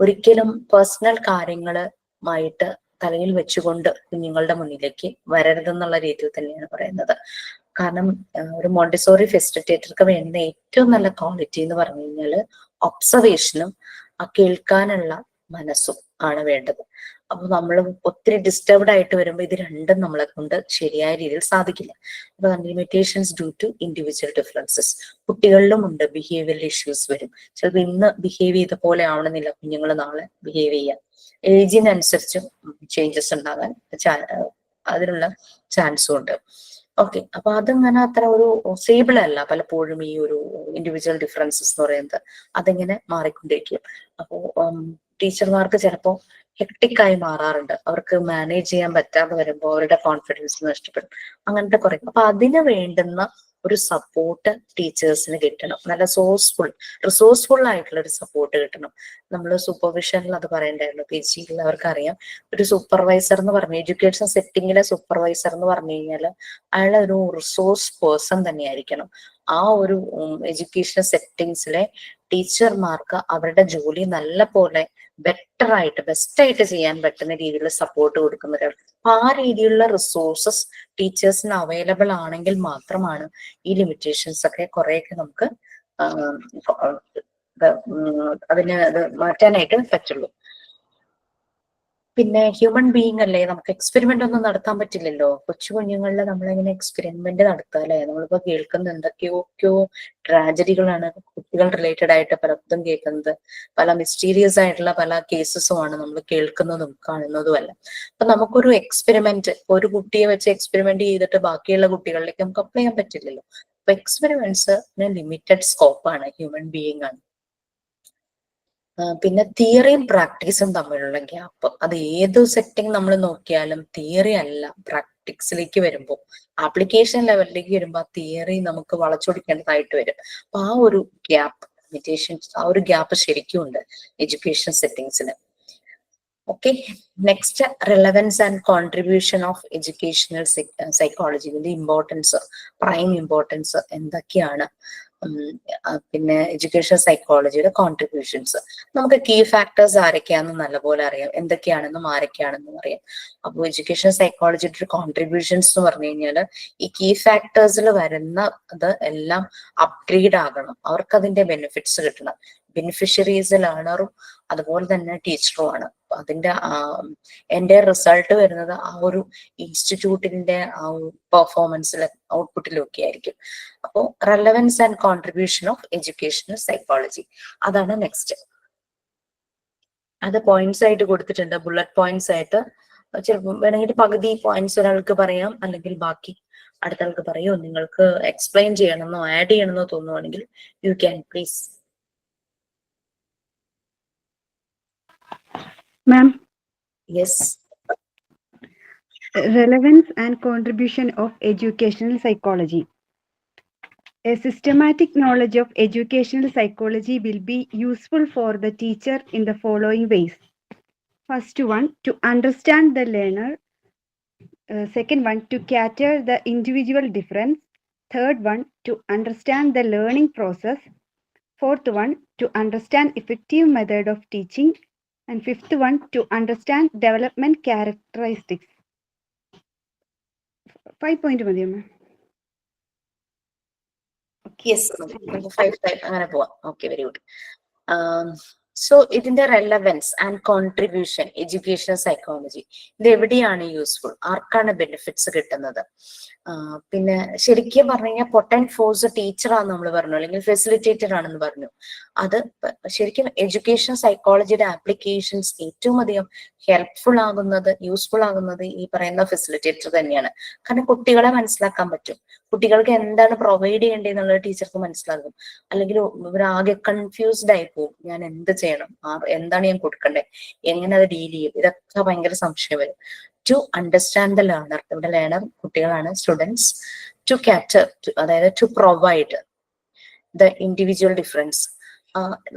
S1: ഒരിക്കലും പേഴ്സണൽ കാര്യങ്ങളുമായിട്ട് തലയിൽ വെച്ചുകൊണ്ട് കുഞ്ഞുങ്ങളുടെ മുന്നിലേക്ക് വരരുതെന്നുള്ള രീതിയിൽ തന്നെയാണ് പറയുന്നത്. കാരണം ഒരു മോണ്ടിസോറി ഫെസിലിറ്റേറ്റർക്ക് വേണ്ട ഏറ്റവും നല്ല ക്വാളിറ്റി എന്ന് പറഞ്ഞു കഴിഞ്ഞാല് ഒബ്സർവേഷനും ആ കേൾക്കാനുള്ള മനസ്സും ആണ് വേണ്ടത്. അപ്പൊ നമ്മൾ ഒത്തിരി ഡിസ്റ്റർബ്ഡ് ആയിട്ട് വരുമ്പോൾ ഇത് രണ്ടും നമ്മളെ കൊണ്ട് ശരിയായ രീതിയിൽ സാധിക്കില്ല. അപ്പൊ limitations due to individual differences. കുട്ടികളിലും ഉണ്ട് ബിഹേവിയറൽ ഇഷ്യൂസ് വരും. ചിലപ്പോൾ ഇന്ന് ബിഹേവ് ചെയ്ത പോലെ ആവണമെന്നില്ല കുഞ്ഞുങ്ങൾ നാളെ ബിഹേവ് ചെയ്യാൻ. ഏജിനനുസരിച്ചും ചേഞ്ചസ് ഉണ്ടാകാൻ അതിനുള്ള ചാൻസും ഉണ്ട്. ഓക്കെ, അപ്പൊ അതങ്ങനെ അത്ര ഒരു സ്റ്റേബിൾ അല്ല പലപ്പോഴും ഈ ഒരു ഇൻഡിവിജ്വൽ ഡിഫറൻസസ് എന്ന് പറയുന്നത്. അതിങ്ങനെ മാറിക്കൊണ്ടിരിക്കും. അപ്പോ ടീച്ചർമാർക്ക് ചിലപ്പോൾ ഹെക്ടിക് ആയി മാറാറുണ്ട്. അവർക്ക് മാനേജ് ചെയ്യാൻ പറ്റാതെ വരുമ്പോൾ അവരുടെ കോൺഫിഡൻസ് നഷ്ടപ്പെടും. അങ്ങനത്തെ കുറെ. അപ്പൊ അതിന് വേണ്ടുന്ന ഒരു സപ്പോർട്ട് ടീച്ചേഴ്സിന് കിട്ടണം. നല്ല റിസോഴ്സ്ഫുൾ ആയിട്ടുള്ള ഒരു സപ്പോർട്ട് കിട്ടണം. നമ്മൾ സൂപ്പർവിഷനിൽ അത് പറയണ്ടായിരുന്നു. PG അവർക്കറിയാം. ഒരു സൂപ്പർവൈസർ എന്ന് പറഞ്ഞു എഡ്യൂക്കേഷൻ സെറ്റിങ്ങിലെ സൂപ്പർവൈസർ എന്ന് പറഞ്ഞു കഴിഞ്ഞാൽ അയാൾ ഒരു റിസോഴ്സ് പേഴ്സൺ തന്നെയായിരിക്കണം. ആ ഒരു എഡ്യൂക്കേഷൻ സെറ്റിങ്സിലെ ടീച്ചർമാർക്ക് അവരുടെ ജോലി നല്ല പോലെ ബെസ്റ്റ് ആയിട്ട് ചെയ്യാൻ പറ്റുന്ന രീതിയിലുള്ള സപ്പോർട്ട് കൊടുക്കുന്നവരാണ്. അപ്പൊ ആ രീതിയിലുള്ള റിസോഴ്സസ് ടീച്ചേഴ്സിന് അവൈലബിൾ ആണെങ്കിൽ മാത്രമാണ് ഈ ലിമിറ്റേഷൻസ് ഒക്കെ കുറെയൊക്കെ നമുക്ക് അതിനെ അത് മാറ്റാനായിട്ട് പറ്റുള്ളൂ. പിന്നെ ഹ്യൂമൻ ബീയിങ് അല്ലേ, നമുക്ക് എക്സ്പെരിമെന്റ് ഒന്നും നടത്താൻ പറ്റില്ലല്ലോ. കൊച്ചു കുഞ്ഞുങ്ങളിൽ നമ്മളെങ്ങനെ എക്സ്പെരിമെന്റ് നടത്താല്ലേ? നമ്മളിപ്പോ കേൾക്കുന്ന എന്തൊക്കെയോ ട്രാജഡികളാണ് കുട്ടികൾ റിലേറ്റഡ് ആയിട്ട് പലതും കേൾക്കുന്നത്. പല മിസ്റ്റീരിയസ് ആയിട്ടുള്ള പല കേസസുമാണ് നമ്മൾ കേൾക്കുന്നതും കാണുന്നതും. അപ്പൊ നമുക്കൊരു എക്സ്പെരിമെന്റ്, ഒരു കുട്ടിയെ വെച്ച് എക്സ്പെരിമെന്റ് ചെയ്തിട്ട് ബാക്കിയുള്ള കുട്ടികളിലേക്ക് നമുക്ക് അപ്ലൈ ചെയ്യാൻ പറ്റില്ലല്ലോ. അപ്പൊ എക്സ്പെരിമെന്റ്സ് ലിമിറ്റഡ് സ്കോപ്പാണ്, ഹ്യൂമൻ ബീയിങ് ആണ്. പിന്നെ തിയറിയും പ്രാക്ടീസും തമ്മിലുള്ള ഗ്യാപ്പ്, അത് ഏത് സെറ്റിംഗ് നമ്മൾ നോക്കിയാലും തിയറി അല്ല പ്രാക്ടിക്സിലേക്ക് വരുമ്പോൾ, ആപ്ലിക്കേഷൻ ലെവലിലേക്ക് വരുമ്പോൾ ആ തിയറി നമുക്ക് വളച്ചൊടിക്കേണ്ടതായിട്ട് വരും. അപ്പൊ ആ ഒരു ഗ്യാപ്പ്, ലിമിറ്റേഷൻസ്, ആ ഒരു ഗ്യാപ്പ് ശരിക്കും ഉണ്ട് എഡ്യൂക്കേഷൻ സെറ്റിംഗ്സിന്. Okay, next relevance and contribution of educational psychology. ഇതിന്റെ ഇമ്പോർട്ടൻസ്, പ്രൈം ഇമ്പോർട്ടൻസ് എന്തൊക്കെയാണ്? പിന്നെ എഡ്യൂക്കേഷൻ സൈക്കോളജിയുടെ കോൺട്രിബ്യൂഷൻസ്. നമുക്ക് കീ ഫാക്ടേഴ്സ് ആരൊക്കെയാണെന്ന് നല്ലപോലെ അറിയാം, എന്തൊക്കെയാണെന്നും ആരൊക്കെയാണെന്നും അറിയാം. അപ്പോൾ എഡ്യൂക്കേഷൻ സൈക്കോളജിയുടെ ഒരു കോൺട്രിബ്യൂഷൻസ് എന്ന് പറഞ്ഞു കഴിഞ്ഞാൽ ഈ കീ ഫാക്ടേഴ്സിൽ വരുന്നത് എല്ലാം അപ്ഗ്രേഡ് ആകണം, അവർക്ക് അതിന്റെ ബെനിഫിറ്റ്സ് കിട്ടണം. ബെനിഫിഷ്യറീസ് ലേണറും അതുപോലെ തന്നെ ടീച്ചറും ആണ്. അതിന്റെ എന്റെ റിസൾട്ട് വരുന്നത് ആ ഒരു ഇൻസ്റ്റിറ്റ്യൂട്ടിന്റെ ആ പെർഫോമൻസിലും ഔട്ട്പുട്ടിലും ഒക്കെ ആയിരിക്കും. അപ്പോൾ relevance and contribution of educational psychology, അതാണ് നെക്സ്റ്റ്. അത് പോയിന്റ്സ് ആയിട്ട് കൊടുത്തിട്ടുണ്ട്, ബുള്ളറ്റ് പോയിന്റ്സ് ആയിട്ട്. ചിലപ്പോൾ വേണമെങ്കിൽ പകുതി പോയിന്റ്സ് ഒരാൾക്ക് പറയാം, അല്ലെങ്കിൽ ബാക്കി അടുത്ത ആൾക്ക് പറയോ. നിങ്ങൾക്ക് എക്സ്പ്ലെയിൻ ചെയ്യണമെന്നോ ആഡ് ചെയ്യണമെന്നോ തോന്നുവാണെങ്കിൽ you can please.
S6: Ma'am,
S1: Yes.
S6: relevance and contribution of educational psychology. A systematic knowledge of educational psychology will be useful for the teacher in the following ways. First one, to understand the learner. Second one, to cater the individual difference. Third one, to understand the learning process. Fourth one, to understand effective method of teaching. And fifth one, to understand development characteristics. 5 point മതിയോ മാം?
S1: Yes, 5 അങ്ങനെ പോവാം. Okay, very good. So ഇതിന്റെ relevance and contribution education psychology, ഇത് എവിടെയാണ് useful, ആർക്കാണ് benefits കിട്ടുന്നത്? പിന്നെ ശരിക്കും പറഞ്ഞു കഴിഞ്ഞാൽ പൊട്ടൻറ്റ് ഫോഴ്സ് ടീച്ചറാണെന്ന് നമ്മൾ പറഞ്ഞു, അല്ലെങ്കിൽ ഫെസിലിറ്റേറ്റർ ആണെന്ന് പറഞ്ഞു. അത് ശരിക്കും എഡ്യൂക്കേഷൻ സൈക്കോളജിയുടെ ആപ്ലിക്കേഷൻസ് ഏറ്റവും അധികം ഹെൽപ്ഫുൾ ആകുന്നത്, യൂസ്ഫുൾ ആകുന്നത് ഈ പറയുന്ന ഫെസിലിറ്റേറ്റർ തന്നെയാണ്. കാരണം കുട്ടികളെ മനസ്സിലാക്കാൻ പറ്റും, കുട്ടികൾക്ക് എന്താണ് പ്രൊവൈഡ് ചെയ്യേണ്ടതെന്നുള്ളത് ടീച്ചർക്ക് മനസ്സിലാകും. അല്ലെങ്കിൽ ഇവരാകെ കൺഫ്യൂസ്ഡ് ആയി പോകും, ഞാൻ എന്ത് ചെയ്യണം, എന്താണ് ഞാൻ കൊടുക്കേണ്ടത്, എങ്ങനെ അത് ഡീൽ ചെയ്യും, ഇതൊക്കെ ഭയങ്കര സംശയം വരും. ടു അണ്ടർസ്റ്റാൻഡ് ദ ലേണർ, ഇവിടെ ലേണർ കുട്ടികളാണ്, സ്റ്റുഡൻസ്. ടു കാറ്റർ, അതായത് to provide the individual difference.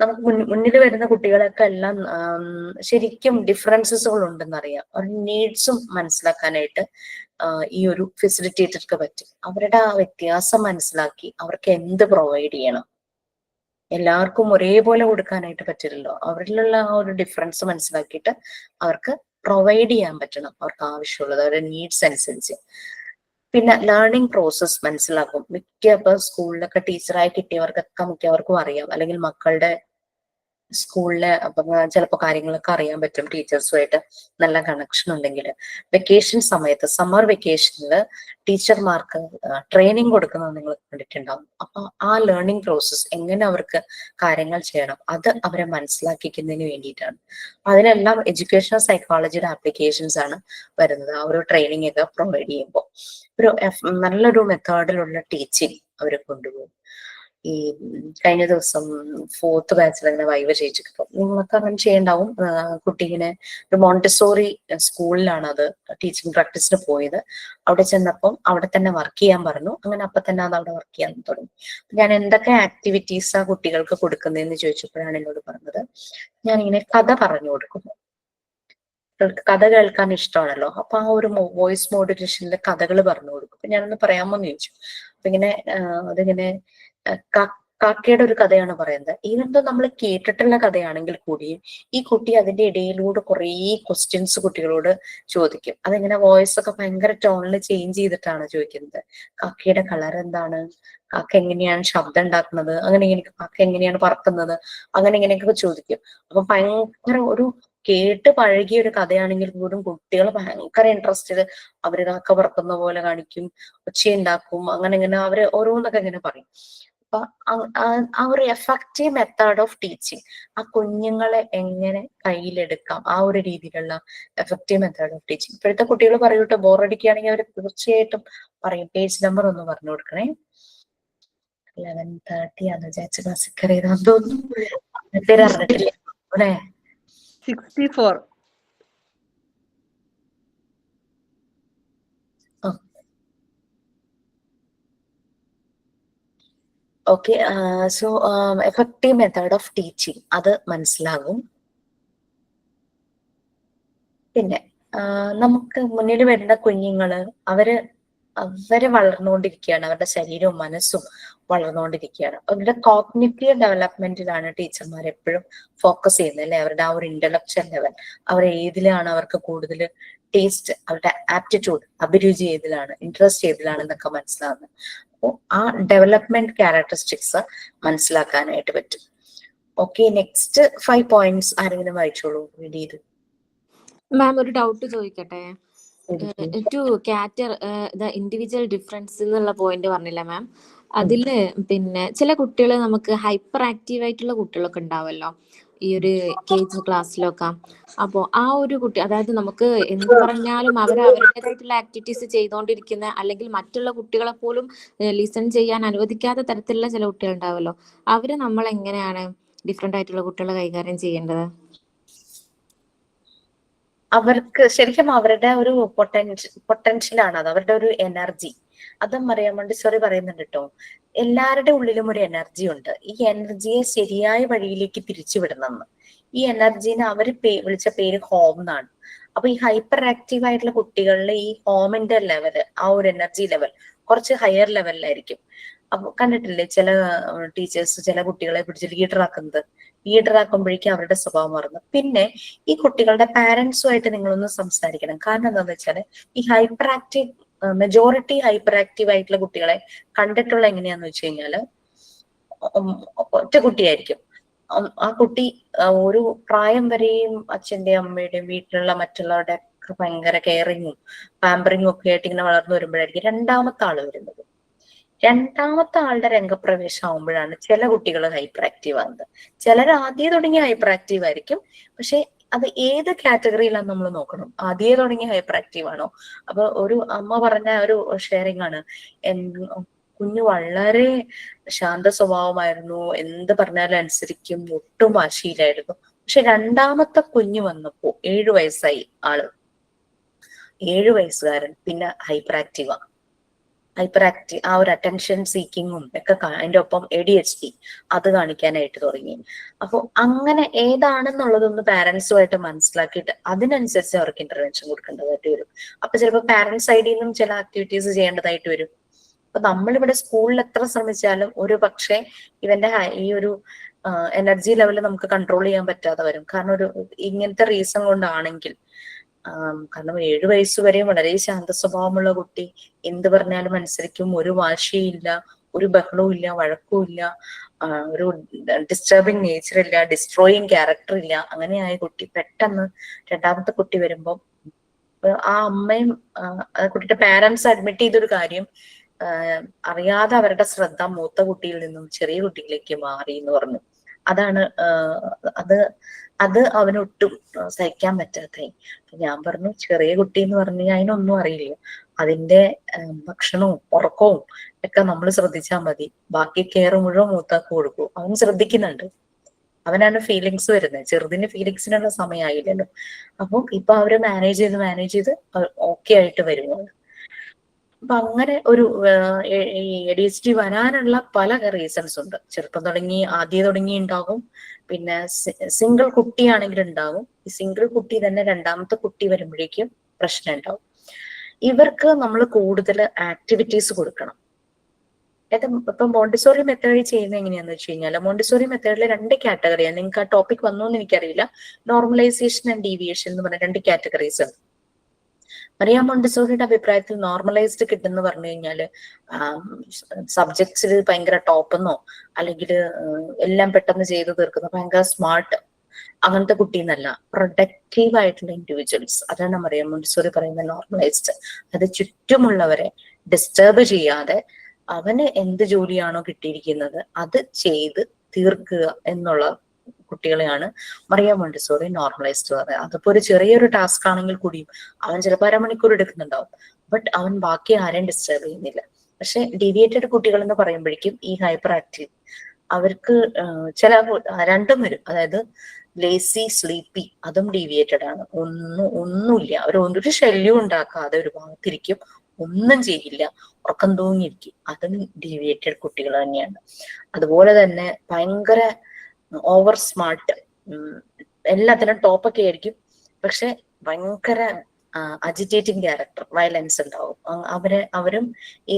S1: നമുക്ക് മുന്നിൽ വരുന്ന കുട്ടികളൊക്കെ എല്ലാം ശരിക്കും ഡിഫറൻസസുകൾ ഉണ്ടെന്നറിയാം. അവരുടെ നീഡ്സും മനസ്സിലാക്കാനായിട്ട് ഈ ഒരു ഫെസിലിറ്റേറ്റർക്ക് പറ്റും. അവരുടെ ആ വ്യത്യാസം മനസ്സിലാക്കി അവർക്ക് എന്ത് പ്രൊവൈഡ് ചെയ്യണം, എല്ലാവർക്കും ഒരേപോലെ കൊടുക്കാനായിട്ട് പറ്റില്ലല്ലോ. അവരിലുള്ള ആ ഒരു ഡിഫറൻസ് മനസ്സിലാക്കിയിട്ട് അവർക്ക് പ്രൊവൈഡ് ചെയ്യാൻ പറ്റണം അവർക്ക് ആവശ്യമുള്ളത്, അവരുടെ നീഡ്സ് അനുസരിച്ച്. പിന്നെ ലേണിംഗ് പ്രോസസ് മനസ്സിലാക്കും. ഇപ്പൊ സ്കൂളിലൊക്കെ ടീച്ചറായി കിട്ടിയവർക്കൊക്കെ മിക്കവർക്കും അറിയാം, അല്ലെങ്കിൽ മക്കളുടെ സ്കൂളിലെ അപ്പം ചിലപ്പോൾ കാര്യങ്ങളൊക്കെ അറിയാൻ പറ്റും ടീച്ചേഴ്സുമായിട്ട് നല്ല കണക്ഷൻ ഉണ്ടെങ്കിൽ. വെക്കേഷൻ സമയത്ത് സമ്മർ വെക്കേഷനിൽ ടീച്ചർമാർക്ക് ട്രെയിനിങ് കൊടുക്കുന്നത് നിങ്ങൾ കണ്ടിട്ടുണ്ടാവും. അപ്പൊ ആ ലേണിംഗ് പ്രോസസ് എങ്ങനെ അവർക്ക് കാര്യങ്ങൾ ചെയ്യണം അത് അവരെ മനസ്സിലാക്കിക്കുന്നതിന് വേണ്ടിയിട്ടാണ്. അതിനെല്ലാം എഡ്യൂക്കേഷണൽ സൈക്കോളജിയുടെ ആപ്ലിക്കേഷൻസ് ആണ് വരുന്നത് ആ ഒരു ട്രെയിനിങ് ഒക്കെ പ്രൊവൈഡ് ചെയ്യുമ്പോൾ. ഒരു നല്ലൊരു മെത്തേഡിലുള്ള ടീച്ചിങ് അവർ കൊണ്ടുപോകും. ഈ കഴിഞ്ഞ ദിവസം 4th ബാച്ചിൽ അങ്ങനെ വൈവ ചെയ്യിച്ചപ്പോൾ നിങ്ങൾക്ക് അങ്ങനെ ചെയ്യണ്ടാവും. കുട്ടി ഇങ്ങനെ ഒരു മോണ്ടിസോറി സ്കൂളിലാണ് അത് ടീച്ചിങ് പ്രാക്ടീസിന് പോയത്. അവിടെ ചെന്നപ്പം അവിടെ തന്നെ വർക്ക് ചെയ്യാൻ പറഞ്ഞു. അങ്ങനെ അപ്പൊ തന്നെ അത് അവിടെ വർക്ക് ചെയ്യാൻ തുടങ്ങി. ഞാൻ എന്തൊക്കെ ആക്ടിവിറ്റീസാ കുട്ടികൾക്ക് കൊടുക്കുന്നതെന്ന് ചോദിച്ചപ്പോഴാണ് എന്നോട് പറഞ്ഞത്, ഞാനിങ്ങനെ കഥ പറഞ്ഞു കൊടുക്കുന്നു. കഥ കേൾക്കാൻ ഇഷ്ടമാണല്ലോ, അപ്പൊ ആ ഒരു വോയിസ് മോഡുലേഷനിൽ കഥകൾ പറഞ്ഞു കൊടുക്കും. അപ്പൊ ഞാനൊന്ന് പറയാമോന്ന് ചോദിച്ചു. അപ്പൊ ഇങ്ങനെ അതിങ്ങനെ കാക്കയുടെ ഒരു കഥയാണ് പറയുന്നത്. ഈവൻ നമ്മൾ കേട്ടിട്ടുള്ള കഥയാണെങ്കിൽ കൂടിയും ഈ കുട്ടി അതിന്റെ ഇടയിലൂടെ കുറേ ക്വസ്റ്റ്യൻസ് കുട്ടികളോട് ചോദിക്കും. അതിങ്ങനെ വോയിസ് ഒക്കെ ഭയങ്കര ടോണിൽ ചേഞ്ച് ചെയ്തിട്ടാണ് ചോദിക്കുന്നത്. കാക്കയുടെ കളർ എന്താണ്, കാക്ക എങ്ങനെയാണ് ശബ്ദം ഉണ്ടാക്കുന്നത്, അങ്ങനെ ഇങ്ങനെയൊക്കെ, കാക്ക എങ്ങനെയാണ് പറക്കുന്നത്, അങ്ങനെ ഇങ്ങനെയൊക്കെ ചോദിക്കും. അപ്പൊ ഭയങ്കര ഒരു കേട്ട് പഴകിയ ഒരു കഥയാണെങ്കിൽ പോലും കുട്ടികൾ ഭയങ്കര ഇൻട്രസ്റ്റഡ്. അവര് കാക്ക പറക്കുന്ന പോലെ കാണിക്കും, ഒച്ചയുണ്ടാക്കും, അങ്ങനെ ഇങ്ങനെ അവര് ഓരോന്നൊക്കെ ഇങ്ങനെ പറയും. അപ്പൊ ആ ഒരു എഫക്റ്റീവ് മെത്തേഡ് ഓഫ് ടീച്ചിങ്, ആ കുഞ്ഞുങ്ങളെ എങ്ങനെ കയ്യിലെടുക്കാം, ആ ഒരു രീതിയിലുള്ള എഫക്റ്റീവ് മെത്തേഡ് ഓഫ് ടീച്ചിങ്. ഇപ്പോഴത്തെ കുട്ടികൾ പറയൂട്ടോ, ബോറടിക്കുകയാണെങ്കിൽ അവർ തീർച്ചയായിട്ടും പറയും. പേജ് നമ്പർ ഒന്ന് പറഞ്ഞു കൊടുക്കണേ. 11:30 ആണെന്ന് വിചാരിച്ച ക്ലാസ്സിൽ കയറിയതാന്ന് തോന്നുന്നു. പേര് അറിഞ്ഞിട്ടില്ലേ അല്ലേ?
S3: 64.
S1: Okay. So effective method of teaching അത് മനസ്സിലാകും. പിന്നെ നമുക്ക് മുന്നിൽ വരുന്ന കുഞ്ഞുങ്ങള് അവര് വളർന്നുകൊണ്ടിരിക്കുകയാണ്, അവരുടെ ശരീരവും മനസ്സും വളർന്നുകൊണ്ടിരിക്കുകയാണ്. അവരുടെ കോഗ്നിറ്റീവ് ഡെവലപ്മെന്റിലാണ് ടീച്ചർമാർ എപ്പോഴും ഫോക്കസ് ചെയ്യുന്നത് അല്ലെ. അവരുടെ ആ ഒരു ഇന്റലക്ച്വൽ ലെവൽ, അവർ ഏതിലാണ് അവർക്ക് കൂടുതൽ ടേസ്റ്റ്, അവരുടെ ആപ്റ്റിറ്റ്യൂഡ്, അഭിരുചി ഏതിലാണ്, ഇൻട്രസ്റ്റ് ഏതിലാണ് എന്നൊക്കെ മനസ്സിലാകുന്നത്. അപ്പോൾ ആ ഡെവലപ്മെന്റ് ക്യാരക്ടറിസ്റ്റിക്സ് മനസ്സിലാക്കാനായിട്ട് പറ്റും. ഓക്കെ, നെക്സ്റ്റ് 5 പോയിന്റ്സ് ആരെങ്കിലും വായിച്ചോളൂ, റീഡ് ചെയ്ത്.
S7: മാം ഒരു ഡൗട്ട് ചോദിക്കട്ടെ? To cater the individual difference എന്നുള്ള പോയിന്റ് പറഞ്ഞില്ല മാം. അതില് പിന്നെ ചില കുട്ടികൾ നമുക്ക് ഹൈപ്പർ ആക്റ്റീവ് ആയിട്ടുള്ള കുട്ടികളൊക്കെ ഉണ്ടാവല്ലോ ഈ ഒരു KG ക്ലാസ്സിലൊക്കെ. അപ്പോൾ ആ ഒരു കുട്ടി, അതായത് നമുക്ക് എന്ത് പറഞ്ഞാലും അവരുടേതായിട്ടുള്ള ആക്ടിവിറ്റീസ് ചെയ്തുകൊണ്ടിരിക്കുന്ന, അല്ലെങ്കിൽ മറ്റുള്ള കുട്ടികളെ പോലും ലിസൺ ചെയ്യാൻ അനുവദിക്കാത്ത തരത്തിലുള്ള ചില കുട്ടികൾ ഉണ്ടാവല്ലോ. അവരെ നമ്മൾ എങ്ങനെയാണ് ഡിഫറെന്റ് ആയിട്ടുള്ള കുട്ടികളെ കൈകാര്യം ചെയ്യേണ്ടത്?
S1: അവർക്ക് ശരിക്കും അവരുടെ ഒരു പൊട്ടൻഷ്യലാണ് അത്, അവരുടെ ഒരു എനർജി. അതും മറിയാൻ മോണ്ടിസോറി പറയുന്നുണ്ട് കേട്ടോ. എല്ലാവരുടെ ഉള്ളിലും ഒരു എനർജി ഉണ്ട്. ഈ എനർജിയെ ശരിയായ വഴിയിലേക്ക് തിരിച്ചുവിടണമെന്ന്. ഈ എനർജീനെ അവര് വിളിച്ച പേര് ഹോം എന്നാണ്. അപ്പൊ ഈ ഹൈപ്പർ ആക്റ്റീവ് ആയിട്ടുള്ള കുട്ടികളിലെ ഈ ഹോമിന്റെ ലെവല്, ആ ഒരു എനർജി ലെവൽ കുറച്ച് ഹയർ ലെവലിലായിരിക്കും. അപ്പൊ കണ്ടിട്ടില്ലേ ചില ടീച്ചേഴ്സ് ചില കുട്ടികളെ പിടിച്ച് ലീഡറാക്കുമ്പോഴേക്കും അവരുടെ സ്വഭാവം മാറുന്നു. പിന്നെ ഈ കുട്ടികളുടെ പാരന്റ്സുമായിട്ട് നിങ്ങളൊന്ന് സംസാരിക്കണം. കാരണം എന്താണെന്ന് വെച്ചാല് ഈ hyper active majority hyper active ആയിട്ടുള്ള കുട്ടികളെ കണ്ടിട്ടുള്ള എങ്ങനെയാന്ന് വെച്ച് കഴിഞ്ഞാല് ഒറ്റ കുട്ടിയായിരിക്കും. ആ കുട്ടി ഒരു പ്രായം വരെയും അച്ഛന്റെയും അമ്മയുടെയും വീട്ടിലുള്ള മറ്റുള്ളവരുടെ ഭയങ്കര കെയറിങ്ങും പാമ്പറിങ്ങും ഒക്കെ ആയിട്ട് ഇങ്ങനെ വളർന്നു വരുമ്പോഴായിരിക്കും രണ്ടാമത്തെ ആള് വരുന്നത്. രണ്ടാമത്തെ ആളുടെ രംഗപ്രവേശം ആവുമ്പോഴാണ് ചില കുട്ടികൾ ഹൈപ്പർ ആക്റ്റീവ് ആകുന്നത്. ചിലർ ആദ്യം തുടങ്ങിയ ഹൈപ്പർ ആക്റ്റീവ് ആയിരിക്കും, പക്ഷെ അത് ഏത് കാറ്റഗറിയിലാന്ന് നമ്മൾ നോക്കണം. ആദ്യം തുടങ്ങിയ ഹൈപ്പർ ആക്റ്റീവ് ആണോ? അപ്പൊ ഒരു അമ്മ പറഞ്ഞ ഒരു ഷെയറിംഗ് ആണ്, കുഞ്ഞു വളരെ ശാന്ത സ്വഭാവമായിരുന്നു, എന്ത് പറഞ്ഞാലും അനുസരിക്കും, ഒട്ടും വാശിയിലായിരുന്നു. പക്ഷെ രണ്ടാമത്തെ കുഞ്ഞു വന്നപ്പോ 7 വയസ്സായി ആള്, 7 വയസ്സുകാരൻ പിന്നെ ഹൈപ്പർ ആക്റ്റീവാ. ഹൈപ്പർ ആക്റ്റീവ്, ആ ഒരു അറ്റൻഷൻ സീക്കിങ്ങും ഒക്കെ അതിന്റെ ഒപ്പം ADHD അത് കാണിക്കാനായിട്ട് തുടങ്ങി. അപ്പോൾ അങ്ങനെ ഏതാണെന്നുള്ളതൊന്ന് പാരന്റ്സുമായിട്ട് മനസ്സിലാക്കിയിട്ട് അതിനനുസരിച്ച് അവർക്ക് ഇന്റർവെൻഷൻ കൊടുക്കേണ്ടതായിട്ട് വരും. അപ്പൊ ചിലപ്പോൾ പാരന്റ്സ് സൈഡിൽ നിന്നും ചില ആക്ടിവിറ്റീസ് ചെയ്യേണ്ടതായിട്ട് വരും. അപ്പൊ നമ്മളിവിടെ സ്കൂളിൽ എത്ര ശ്രമിച്ചാലും ഒരു പക്ഷേ ഇവന്റെ ഈ ഒരു എനർജി ലെവൽ നമുക്ക് കൺട്രോൾ ചെയ്യാൻ പറ്റാതെ വരും. കാരണം ഒരു ഇങ്ങനത്തെ റീസൺ കൊണ്ടാണെങ്കിൽ കാരണം 7 വയസ്സ് വരെ വളരെ ശാന്ത സ്വഭാവമുള്ള കുട്ടി, എന്ത് പറഞ്ഞാലും അനുസരിക്കും, ഒരു വാശിയില്ല, ഒരു ബഹളവും ഇല്ല, വഴക്കവും ഇല്ല, ഒരു ഡിസ്റ്റർബിങ് നേച്ചർ ഇല്ല, ഡിസ്ട്രോയിങ് ക്യാരക്ടർ ഇല്ല. അങ്ങനെയായ കുട്ടി പെട്ടെന്ന് രണ്ടാമത്തെ കുട്ടി വരുമ്പോൾ ആ അമ്മയും കുട്ടിയുടെ പാരന്റ്സ് അഡ്മിറ്റ് ചെയ്തൊരു കാര്യം, അറിയാതെ അവരുടെ ശ്രദ്ധ മൂത്ത കുട്ടിയിൽ നിന്നും ചെറിയ കുട്ടിയിലേക്ക് മാറി എന്ന് പറഞ്ഞു. അതാണ് അത് അവനൊട്ടും സഹിക്കാൻ പറ്റാത്തായി. ഞാൻ പറഞ്ഞു ചെറിയ കുട്ടി എന്ന് പറഞ്ഞു കഴിഞ്ഞാൽ അതിനൊന്നും അറിയില്ല, അതിന്റെ ഭക്ഷണവും ഉറക്കവും ഒക്കെ നമ്മൾ ശ്രദ്ധിച്ചാൽ മതി, ബാക്കി കെയർ മുഴുവൻ മൂത്താക്ക് കൊടുക്കൂ. അവൻ ശ്രദ്ധിക്കുന്നുണ്ട്, അവനാണ് ഫീലിങ്സ് വരുന്നത്. ചെറുതിന് ഫീലിങ്സിനുള്ള സമയമായില്ലല്ലോ. അപ്പം ഇപ്പൊ അവര് മാനേജ് ചെയ്ത് ഓക്കെ ആയിട്ട് വരുമോ. അപ്പൊ അങ്ങനെ ഒരു ADHD വരാനുള്ള പല റീസൺസ് ഉണ്ട്. ചെറുപ്പം ആദ്യം തുടങ്ങി ഉണ്ടാകും, പിന്നെ സിംഗിൾ കുട്ടിയാണെങ്കിൽ ഉണ്ടാകും. ഈ സിംഗിൾ കുട്ടി തന്നെ രണ്ടാമത്തെ കുട്ടി വരുമ്പോഴേക്കും പ്രശ്നം ഉണ്ടാവും. ഇവർക്ക് നമ്മൾ കൂടുതൽ ആക്ടിവിറ്റീസ് കൊടുക്കണം. ഇപ്പൊ മോണ്ടിസോറി മെത്തേഡ് ചെയ്യുന്നത് എങ്ങനെയാന്ന് വെച്ച് കഴിഞ്ഞാൽ, മോണ്ടിസോറി മെത്തേഡിൽ 2 കാറ്റഗറിയാണ്. നിങ്ങൾക്ക് ആ ടോപ്പിക് വന്നോ എന്ന് എനിക്കറിയില്ല. നോർമലൈസേഷൻ ആൻഡ് ഡീവിയേഷൻ എന്ന് പറഞ്ഞ 2 കാറ്റഗറീസ് ഉണ്ട്. മറിയ മോണ്ടിസോറിയുടെ അഭിപ്രായത്തിൽ നോർമലൈസ്ഡ് കിഡ് എന്ന് പറഞ്ഞു കഴിഞ്ഞാല് സബ്ജക്ട്സിൽ ഭയങ്കര ടോപ്പെന്നോ അല്ലെങ്കിൽ എല്ലാം പെട്ടെന്ന് ചെയ്തു തീർക്കുന്ന ഭയങ്കര സ്മാർട്ട് അങ്ങനത്തെ കുട്ടിന്നല്ല, പ്രൊഡക്റ്റീവ് ആയിട്ടുള്ള ഇൻഡിവിജ്വൽസ്. അതാണ് മറിയ മോണ്ടിസോറി പറയുന്ന നോർമലൈസ്ഡ്. അത് ചുറ്റുമുള്ളവരെ ഡിസ്റ്റർബ് ചെയ്യാതെ അവന് എന്ത് ജോലിയാണോ കിട്ടിയിരിക്കുന്നത് അത് ചെയ്ത് തീർക്കുക എന്നുള്ള കുട്ടികളെയാണ് മറിയ മോണ്ടിസോറി നോർമലൈസ്ഡ് പറയുന്നത്. അതിപ്പോ ഒരു ചെറിയൊരു ടാസ്ക് ആണെങ്കിൽ കൂടിയും അവൻ ചിലപ്പോൾ 1/2 മണിക്കൂർ എടുക്കുന്നുണ്ടാവും, ബട്ട് അവൻ ബാക്കി ആരെയും ഡിസ്റ്റർബ് ചെയ്യുന്നില്ല. പക്ഷെ ഡീവിയേറ്റഡ് കുട്ടികൾ എന്ന് പറയുമ്പോഴേക്കും ഈ ഹൈപ്പർ ആക്റ്റീവ് അവർക്ക് ചില രണ്ടും വരും. അതായത് ലേസി സ്ലീപ്പി, അതും ഡീവിയേറ്റഡ് ആണ്. ഒന്നുമില്ല, അവർ ഒരു ശല്യവും ഉണ്ടാക്കാതെ ഒരു ഭാഗത്തിരിക്കും, ഒന്നും ചെയ്യില്ല, ഉറക്കം തൂങ്ങിയിരിക്കും. അതും ഡീവിയേറ്റഡ് കുട്ടികൾ തന്നെയാണ്. അതുപോലെ തന്നെ ഭയങ്കര ഓവർ സ്മാർട്ട്, എല്ലാത്തിനും ടോപ്പൊക്കെ ആയിരിക്കും, പക്ഷെ ഭയങ്കര അജിറ്റേറ്റിംഗ് ക്യാരക്ടർ, വയലൻസ് ഉണ്ടാവും. അവരും ഈ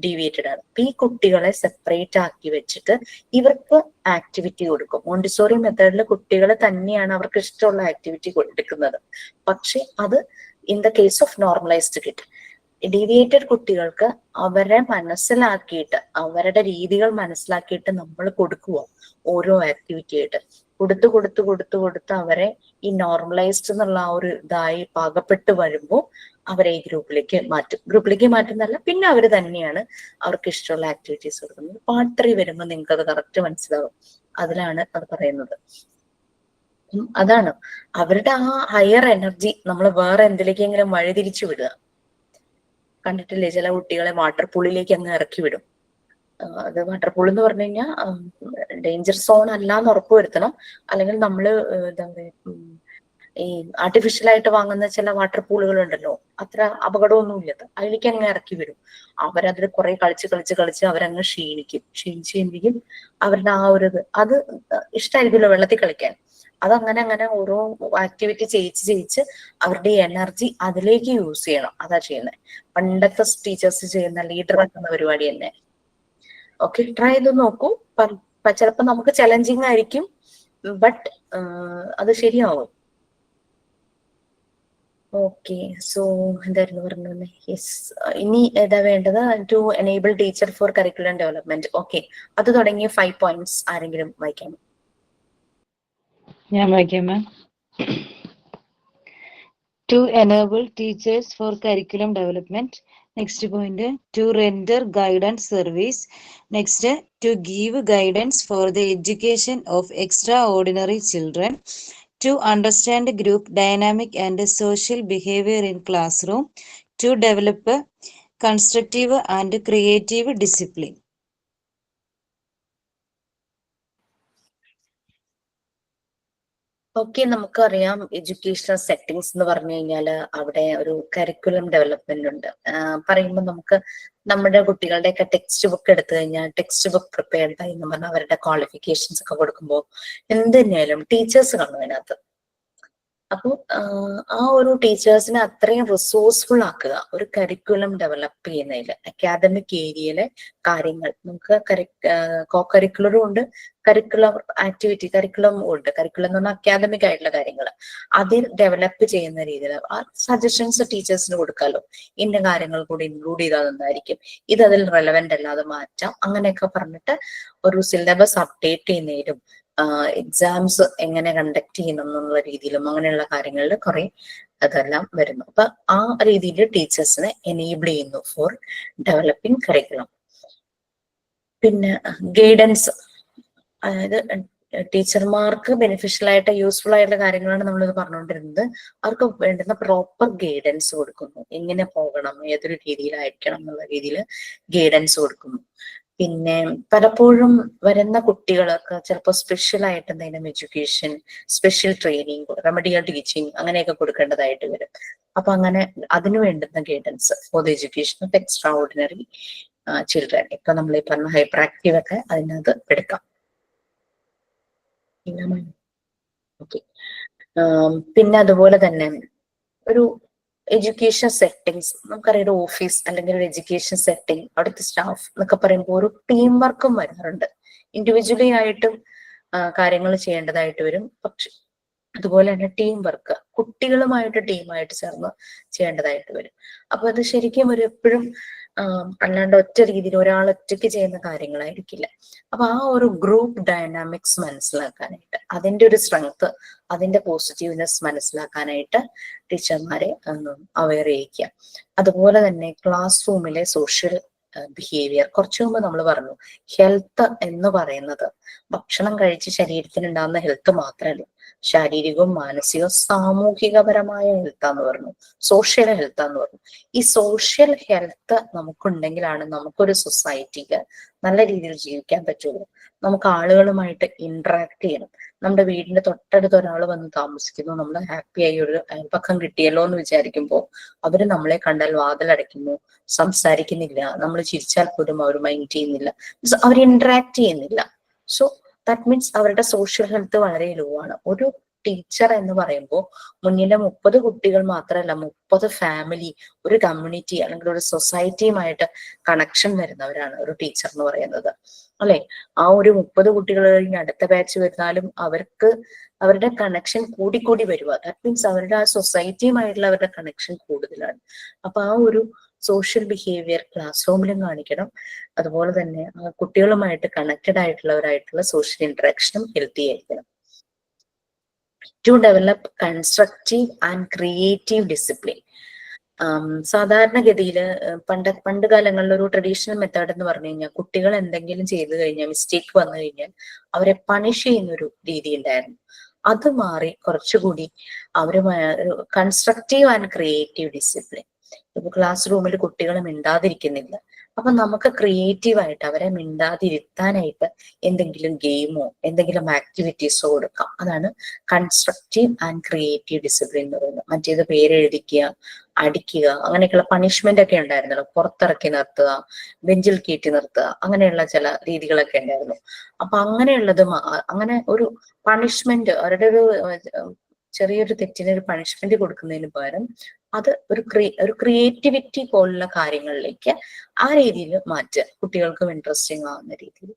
S1: ഡീവിയേറ്റഡ് ആണ്. ഈ കുട്ടികളെ സെപ്പറേറ്റ് ആക്കി വെച്ചിട്ട് ഇവർക്ക് ആക്ടിവിറ്റി കൊടുക്കും. മോണ്ടിസോറി മെത്തേഡിൽ കുട്ടികളെ തന്നെയാണ് അവർക്ക് ഇഷ്ടമുള്ള ആക്ടിവിറ്റി കൊടുക്കുന്നത്. പക്ഷെ അത് in the case of normalised kid, deviated കുട്ടികൾക്ക് അവരെ മനസ്സിലാക്കിയിട്ട് അവരുടെ രീതികൾ മനസ്സിലാക്കിയിട്ട് നമ്മൾ കൊടുക്കുക. ഓരോ ആക്ടിവിറ്റി ആയിട്ട് കൊടുത്ത് അവരെ ഈ നോർമലൈസ്ഡ് എന്നുള്ള ആ ഒരു ഇതായി പാകപ്പെട്ട് വരുമ്പോൾ അവരെ ഈ ഗ്രൂപ്പിലേക്ക് മാറ്റുന്നല്ല, പിന്നെ അവർ തന്നെയാണ് അവർക്ക് ഇഷ്ടമുള്ള ആക്ടിവിറ്റീസ് കൊടുക്കുന്നത്. പാർട്ട് 3 വരുമ്പോൾ നിങ്ങൾക്ക് അത് കറക്റ്റ് മനസ്സിലാവും. അതിലാണ് അത് പറയുന്നത്. അതാണ് അവരുടെ ആ ഹയർ എനർജി നമ്മൾ വേറെ എന്തിലേക്കെങ്കിലും വഴിതിരിച്ചു വിടുക. കണ്ടിട്ടില്ലേ ചില കുട്ടികളെ വാട്ടർ പൂളിലേക്ക് അങ്ങ് ഇറക്കി വിടും. അത് വാട്ടർ പൂൾ എന്ന് പറഞ്ഞു കഴിഞ്ഞാൽ ഡേഞ്ചർ സോൺ അല്ല എന്ന് ഉറപ്പുവരുത്തണം. അല്ലെങ്കിൽ നമ്മള് എന്താ പറയാ, ഈ ആർട്ടിഫിഷ്യൽ ആയിട്ട് വാങ്ങുന്ന ചില വാട്ടർ പൂളുകൾ ഉണ്ടല്ലോ, അത്ര അപകടമൊന്നുമില്ലത്, അതിലേക്ക് അങ്ങ് ഇറക്കി വിടും. അവരതിൽ കുറെ കളിച്ച് അവരങ്ങ് ക്ഷീണിച്ചിരിക്കും. അവരുടെ ആ ഒരു അത് ഇഷ്ടമായിരിക്കുമല്ലോ വെള്ളത്തിൽ കളിക്കാൻ. അതങ്ങനെ ഓരോ ആക്ടിവിറ്റി ചെയ്യിച്ച് അവരുടെ എനർജി അതിലേക്ക് യൂസ് ചെയ്യണം. അതാ ചെയ്യുന്നത്. പണ്ടത്തെ ടീച്ചേഴ്സ് ചെയ്യുന്ന ലീഡർ ആക്കുന്ന പരിപാടി തന്നെ. ഓക്കെ, ട്രൈ ചെയ്ത് നോക്കൂ. ചിലപ്പോൾ നമുക്ക് ചലഞ്ചിങ് ആയിരിക്കും, ബട്ട് അത് ശരിയാവും. ഓക്കെ, സോ എന്തായിരുന്നു പറഞ്ഞത്? യെസ്, ഇനി ഏതാ വേണ്ടത്? To enable teacher for curriculum development. Okay, അത് തുടങ്ങിയ 5 പോയിന്റ്സ് ആരെങ്കിലും വായിക്കാമോ?
S8: ഞാൻ വായിക്കാം ma'am. To enable teachers for curriculum development. Next point, to render guidance service. Next, to give guidance for the education of extraordinary children. To understand group dynamic and social behavior in classroom. To develop constructive and creative discipline.
S1: Okay, നമുക്കറിയാം educational settings എന്ന് പറഞ്ഞു കഴിഞ്ഞാല് അവിടെ ഒരു curriculum development ഉണ്ട്. പറയുമ്പോൾ നമുക്ക് നമ്മുടെ കുട്ടികളുടെയൊക്കെ ടെക്സ്റ്റ് ബുക്ക് എടുത്തു കഴിഞ്ഞാൽ ടെക്സ്റ്റ് ബുക്ക് പ്രിപ്പയർഡ് ആയി എന്ന് പറഞ്ഞാൽ അവരുടെ ക്വാളിഫിക്കേഷൻസ് ഒക്കെ കൊടുക്കുമ്പോൾ എന്ത് തന്നെയായാലും ടീച്ചേഴ്സ് കാണും അതിനകത്ത്. അപ്പോൾ ആ ഒരു ടീച്ചേഴ്സിനെ അത്രയും റിസോഴ്സ്ഫുൾ ആക്കുക ഒരു കരിക്കുലം ഡെവലപ്പ് ചെയ്യുന്നതിൽ. അക്കാദമിക് ഏരിയയിലെ കാര്യങ്ങൾ നമുക്ക് കോ കരിക്കുലറും ഉണ്ട്, കരിക്കുലർ ആക്ടിവിറ്റി കരിക്കുലം ഉണ്ട്. കരിക്കുലം എന്ന് പറഞ്ഞാൽ അക്കാദമിക് ആയിട്ടുള്ള കാര്യങ്ങൾ അതിൽ ഡെവലപ്പ് ചെയ്യുന്ന രീതിയിൽ ആ സജഷൻസ് ടീച്ചേഴ്സിന് കൊടുക്കാമല്ലോ. ഇന്ന കാര്യങ്ങൾ കൂടി ഇൻക്ലൂഡ് ചെയ്താൽ നന്നായിരിക്കും, ഇത് അതിൽ റെലവെന്റ് അല്ലാതെ മാറ്റാം, അങ്ങനെയൊക്കെ പറഞ്ഞിട്ട് ഒരു സിലബസ് അപ്ഡേറ്റ് ചെയ്യുന്നതിലും എക്സാംസ് എങ്ങനെ കണ്ടക്ട് ചെയ്യണം എന്നുള്ള രീതിയിലും അങ്ങനെയുള്ള കാര്യങ്ങളിൽ കുറെ അതെല്ലാം വരുന്നു. അപ്പൊ ആ രീതിയിൽ ടീച്ചേഴ്സിനെ എനേബിൾ ചെയ്യുന്നു ഫോർ ഡെവലപ്പിംഗ് കരിക്കുലം. പിന്നെ ഗൈഡൻസ്, അതായത് ടീച്ചർമാർക്ക് ബെനിഫിഷ്യൽ ആയിട്ട് യൂസ്ഫുൾ ആയിട്ടുള്ള കാര്യങ്ങളാണ് നമ്മളിത് പറഞ്ഞുകൊണ്ടിരുന്നത്. അവർക്ക് വേണ്ടുന്ന പ്രോപ്പർ ഗൈഡൻസ് കൊടുക്കുന്നു, എങ്ങനെ പോകണം, ഏതൊരു രീതിയിലായിരിക്കണം എന്നുള്ള രീതിയിൽ ഗൈഡൻസ് കൊടുക്കുന്നു. പിന്നെ പലപ്പോഴും വരുന്ന കുട്ടികളൊക്കെ ചിലപ്പോൾ സ്പെഷ്യൽ ആയിട്ട് എന്തെങ്കിലും education, special training, remedial teaching അങ്ങനെയൊക്കെ കൊടുക്കേണ്ടതായിട്ട് വരും. അപ്പൊ അങ്ങനെ അതിന് വേണ്ടുന്ന guidance for the education of extra ordinary children, ഇപ്പൊ നമ്മൾ ഈ പറഞ്ഞ ഹൈപ്പർ ആക്റ്റീവ് ഒക്കെ അതിനകത്ത് എടുക്കാം. ഓക്കെ, പിന്നെ അതുപോലെ തന്നെ ഒരു എഡ്യൂക്കേഷൻ സെറ്റിങ്സ്, നമുക്കറിയാം ഒരു ഓഫീസ് അല്ലെങ്കിൽ ഒരു എഡ്യൂക്കേഷൻ സെറ്റിംഗ്, അവിടുത്തെ സ്റ്റാഫ് എന്നൊക്കെ പറയുമ്പോൾ ഒരു ടീം വർക്കും വരാറുണ്ട്. ഇൻഡിവിജ്വലി ആയിട്ടും കാര്യങ്ങൾ ചെയ്യേണ്ടതായിട്ട് വരും. പക്ഷെ അതുപോലെ തന്നെ ടീം വർക്ക് കുട്ടികളുമായിട്ട് ടീമായിട്ട് ചേർന്ന് ചെയ്യേണ്ടതായിട്ട് വരും. അപ്പൊ അത് ശരിക്കും ഒരു എപ്പോഴും അല്ലാണ്ട് ഒറ്റ രീതിയിൽ ഒരാൾ ഒറ്റയ്ക്ക് ചെയ്യുന്ന കാര്യങ്ങളായിരിക്കില്ല. അപ്പൊ ആ ഒരു ഗ്രൂപ്പ് ഡൈനാമിക്സ് മനസ്സിലാക്കാനായിട്ട്, അതിന്റെ ഒരു സ്ട്രെങ്ത്, അതിന്റെ പോസിറ്റീവ്നെസ് മനസ്സിലാക്കാനായിട്ട് ടീച്ചർമാരെ അവെയർ ചെയ്യിക്കുക. അതുപോലെ തന്നെ ക്ലാസ് റൂമിലെ സോഷ്യൽ ബിഹേവിയർ, കുറച്ചു മുമ്പ് നമ്മൾ പറഞ്ഞു ഹെൽത്ത് എന്ന് പറയുന്നത് ഭക്ഷണം കഴിച്ച് ശരീരത്തിനുണ്ടാകുന്ന ഹെൽത്ത് മാത്രമല്ല, ശാരീരികവും മാനസികവും സാമൂഹികപരമായ ഹെൽത്താന്ന് പറഞ്ഞു, സോഷ്യൽ ഹെൽത്താന്ന് പറഞ്ഞു. ഈ സോഷ്യൽ ഹെൽത്ത് നമുക്കുണ്ടെങ്കിലാണ് നമുക്കൊരു സൊസൈറ്റിക്ക് നല്ല രീതിയിൽ ജീവിക്കാൻ പറ്റുള്ളൂ. നമുക്ക് ആളുകളുമായിട്ട് ഇന്ററാക്ട് ചെയ്യണം. നമ്മുടെ വീടിന്റെ തൊട്ടടുത്ത് ഒരാൾ വന്ന് താമസിക്കുന്നു, നമ്മൾ ഹാപ്പിയായി ഒരു അയൽപക്കം കിട്ടിയല്ലോ എന്ന് വിചാരിക്കുമ്പോൾ അവര് നമ്മളെ കണ്ടാൽ വാതിലടയ്ക്കുന്നു, സംസാരിക്കുന്നില്ല, നമ്മൾ ചിരിച്ചാൽ പോലും അവർ മൈൻഡ് ചെയ്യുന്നില്ല, അവർ ഇന്ററാക്ട് ചെയ്യുന്നില്ല. സോ ദാറ്റ് മീൻസ് അവരുടെ സോഷ്യൽ ഹെൽത്ത് വളരെ ലോ ആണ്. ഒരു ടീച്ചർ എന്ന് പറയുമ്പോൾ മുന്നിലെ 30 കുട്ടികൾ മാത്രമല്ല, 30 ഫാമിലി, ഒരു കമ്മ്യൂണിറ്റി അല്ലെങ്കിൽ ഒരു സൊസൈറ്റിയുമായിട്ട് കണക്ഷൻ വരുന്നവരാണ് ഒരു ടീച്ചർ എന്ന് പറയുന്നത്, അല്ലെ? ആ ഒരു 30 കുട്ടികൾ കഴിഞ്ഞ് അടുത്ത ബാച്ച് വരുന്നാലും അവർക്ക് അവരുടെ കണക്ഷൻ കൂടിക്കൂടി വരുക. ദാറ്റ് മീൻസ് അവരുടെ ആ സൊസൈറ്റിയുമായിട്ടുള്ള അവരുടെ കണക്ഷൻ കൂടുതലാണ്. അപ്പൊ ആ ഒരു സോഷ്യൽ ബിഹേവിയർ ക്ലാസ് റൂമിലും കാണിക്കണം. അതുപോലെ തന്നെ കുട്ടികളുമായിട്ട് കണക്റ്റഡ് ആയിട്ടുള്ളവരായിട്ടുള്ള സോഷ്യൽ ഇന്ററാക്ഷനും ഹെൽത്തി ആയിരിക്കണം. To develop constructive and creative discipline. സാധാരണഗതിയിൽ പണ്ട് കാലങ്ങളിൽ ഒരു ട്രഡീഷണൽ മെത്തേഡ് എന്ന് പറഞ്ഞു കഴിഞ്ഞാൽ കുട്ടികൾ എന്തെങ്കിലും ചെയ്തു കഴിഞ്ഞാൽ, മിസ്റ്റേക്ക് വന്നു കഴിഞ്ഞാൽ അവരെ പണിഷ് ചെയ്യുന്ന ഒരു രീതി ഉണ്ടായിരുന്നു. അത് മാറി കുറച്ചുകൂടി അവരുമായ കൺസ്ട്രക്റ്റീവ് ആൻഡ് ക്രിയേറ്റീവ് ഡിസിപ്ലിൻ. ഇപ്പൊ ക്ലാസ് റൂമിൽ കുട്ടികൾ മിണ്ടാതിരിക്കുന്നില്ല, അപ്പൊ നമുക്ക് ക്രിയേറ്റീവ് ആയിട്ട് അവരെ മിണ്ടാതിരുത്താനായിട്ട് എന്തെങ്കിലും ഗെയിമോ എന്തെങ്കിലും ആക്ടിവിറ്റീസോ കൊടുക്കാം. അതാണ് കൺസ്ട്രക്റ്റീവ് ആൻഡ് ക്രിയേറ്റീവ് ഡിസിപ്ലിൻ എന്ന് പറയുന്നത്. മറ്റേത് പേരെഴുതിക്കുക, അടിക്കുക, അങ്ങനെയൊക്കെയുള്ള പണിഷ്മെന്റ് ഒക്കെ ഉണ്ടായിരുന്നല്ലോ. പുറത്തിറക്കി നിർത്തുക, ബെഞ്ചിൽ കയറ്റി നിർത്തുക, അങ്ങനെയുള്ള ചില രീതികളൊക്കെ ഉണ്ടായിരുന്നു. അപ്പൊ അങ്ങനെയുള്ളത് അങ്ങനെ ഒരു പണിഷ്മെന്റ്, അവരുടെ ഒരു ചെറിയൊരു തെറ്റിന് ഒരു പണിഷ്മെന്റ് കൊടുക്കുന്നതിന് പകരം അത് ഒരു ക്രിയേറ്റിവിറ്റി പോലുള്ള കാര്യങ്ങളിലേക്ക് ആ രീതിയിൽ മാറ്റുക, കുട്ടികൾക്കും ഇൻട്രസ്റ്റിംഗ് ആവുന്ന രീതിയിൽ.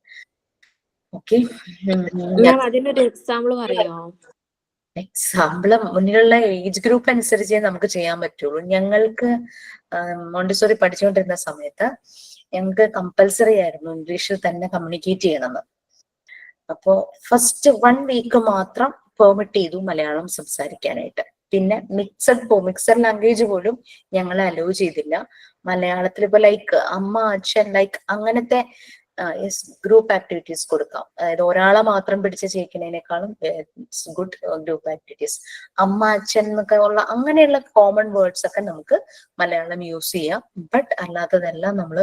S1: ഓക്കെ,
S7: അതിനൊരു എക്സാമ്പിൾ പറയോ?
S1: എക്സാമ്പിള് മുന്നിലുള്ള ഏജ് ഗ്രൂപ്പ് അനുസരിച്ചേ നമുക്ക് ചെയ്യാൻ പറ്റുള്ളൂ. ഞങ്ങൾക്ക് മോണ്ടിസോറി പഠിച്ചുകൊണ്ടിരുന്ന സമയത്ത് ഞങ്ങൾക്ക് കമ്പൽസറി ആയിരുന്നു ഇംഗ്ലീഷിൽ തന്നെ കമ്മ്യൂണിക്കേറ്റ് ചെയ്യണമെന്ന്. അപ്പോ ഫസ്റ്റ് 1 വീക്ക് മാത്രം പെർമിറ്റ് ചെയ്തു മലയാളം സംസാരിക്കാനായിട്ട്. പിന്നെ മിക്സഡ് ലാംഗ്വേജ് പോലും ഞങ്ങളെ അലോ ചെയ്തില്ല. മലയാളത്തിൽ ഇപ്പൊ ലൈക്ക് അമ്മ, അച്ഛൻ, ലൈക്ക് അങ്ങനത്തെ ഗ്രൂപ്പ് ആക്ടിവിറ്റീസ് കൊടുക്കാം. അതായത് ഒരാളെ മാത്രം പിടിച്ച് ചെയ്യിക്കുന്നതിനേക്കാളും ഗുഡ് ഗ്രൂപ്പ് ആക്ടിവിറ്റീസ്. അമ്മ, അച്ഛൻ എന്നൊക്കെ ഉള്ള അങ്ങനെയുള്ള കോമൺ വേർഡ്സ് ഒക്കെ നമുക്ക് മലയാളം യൂസ് ചെയ്യാം. ബട്ട് അല്ലാത്തതെല്ലാം നമ്മൾ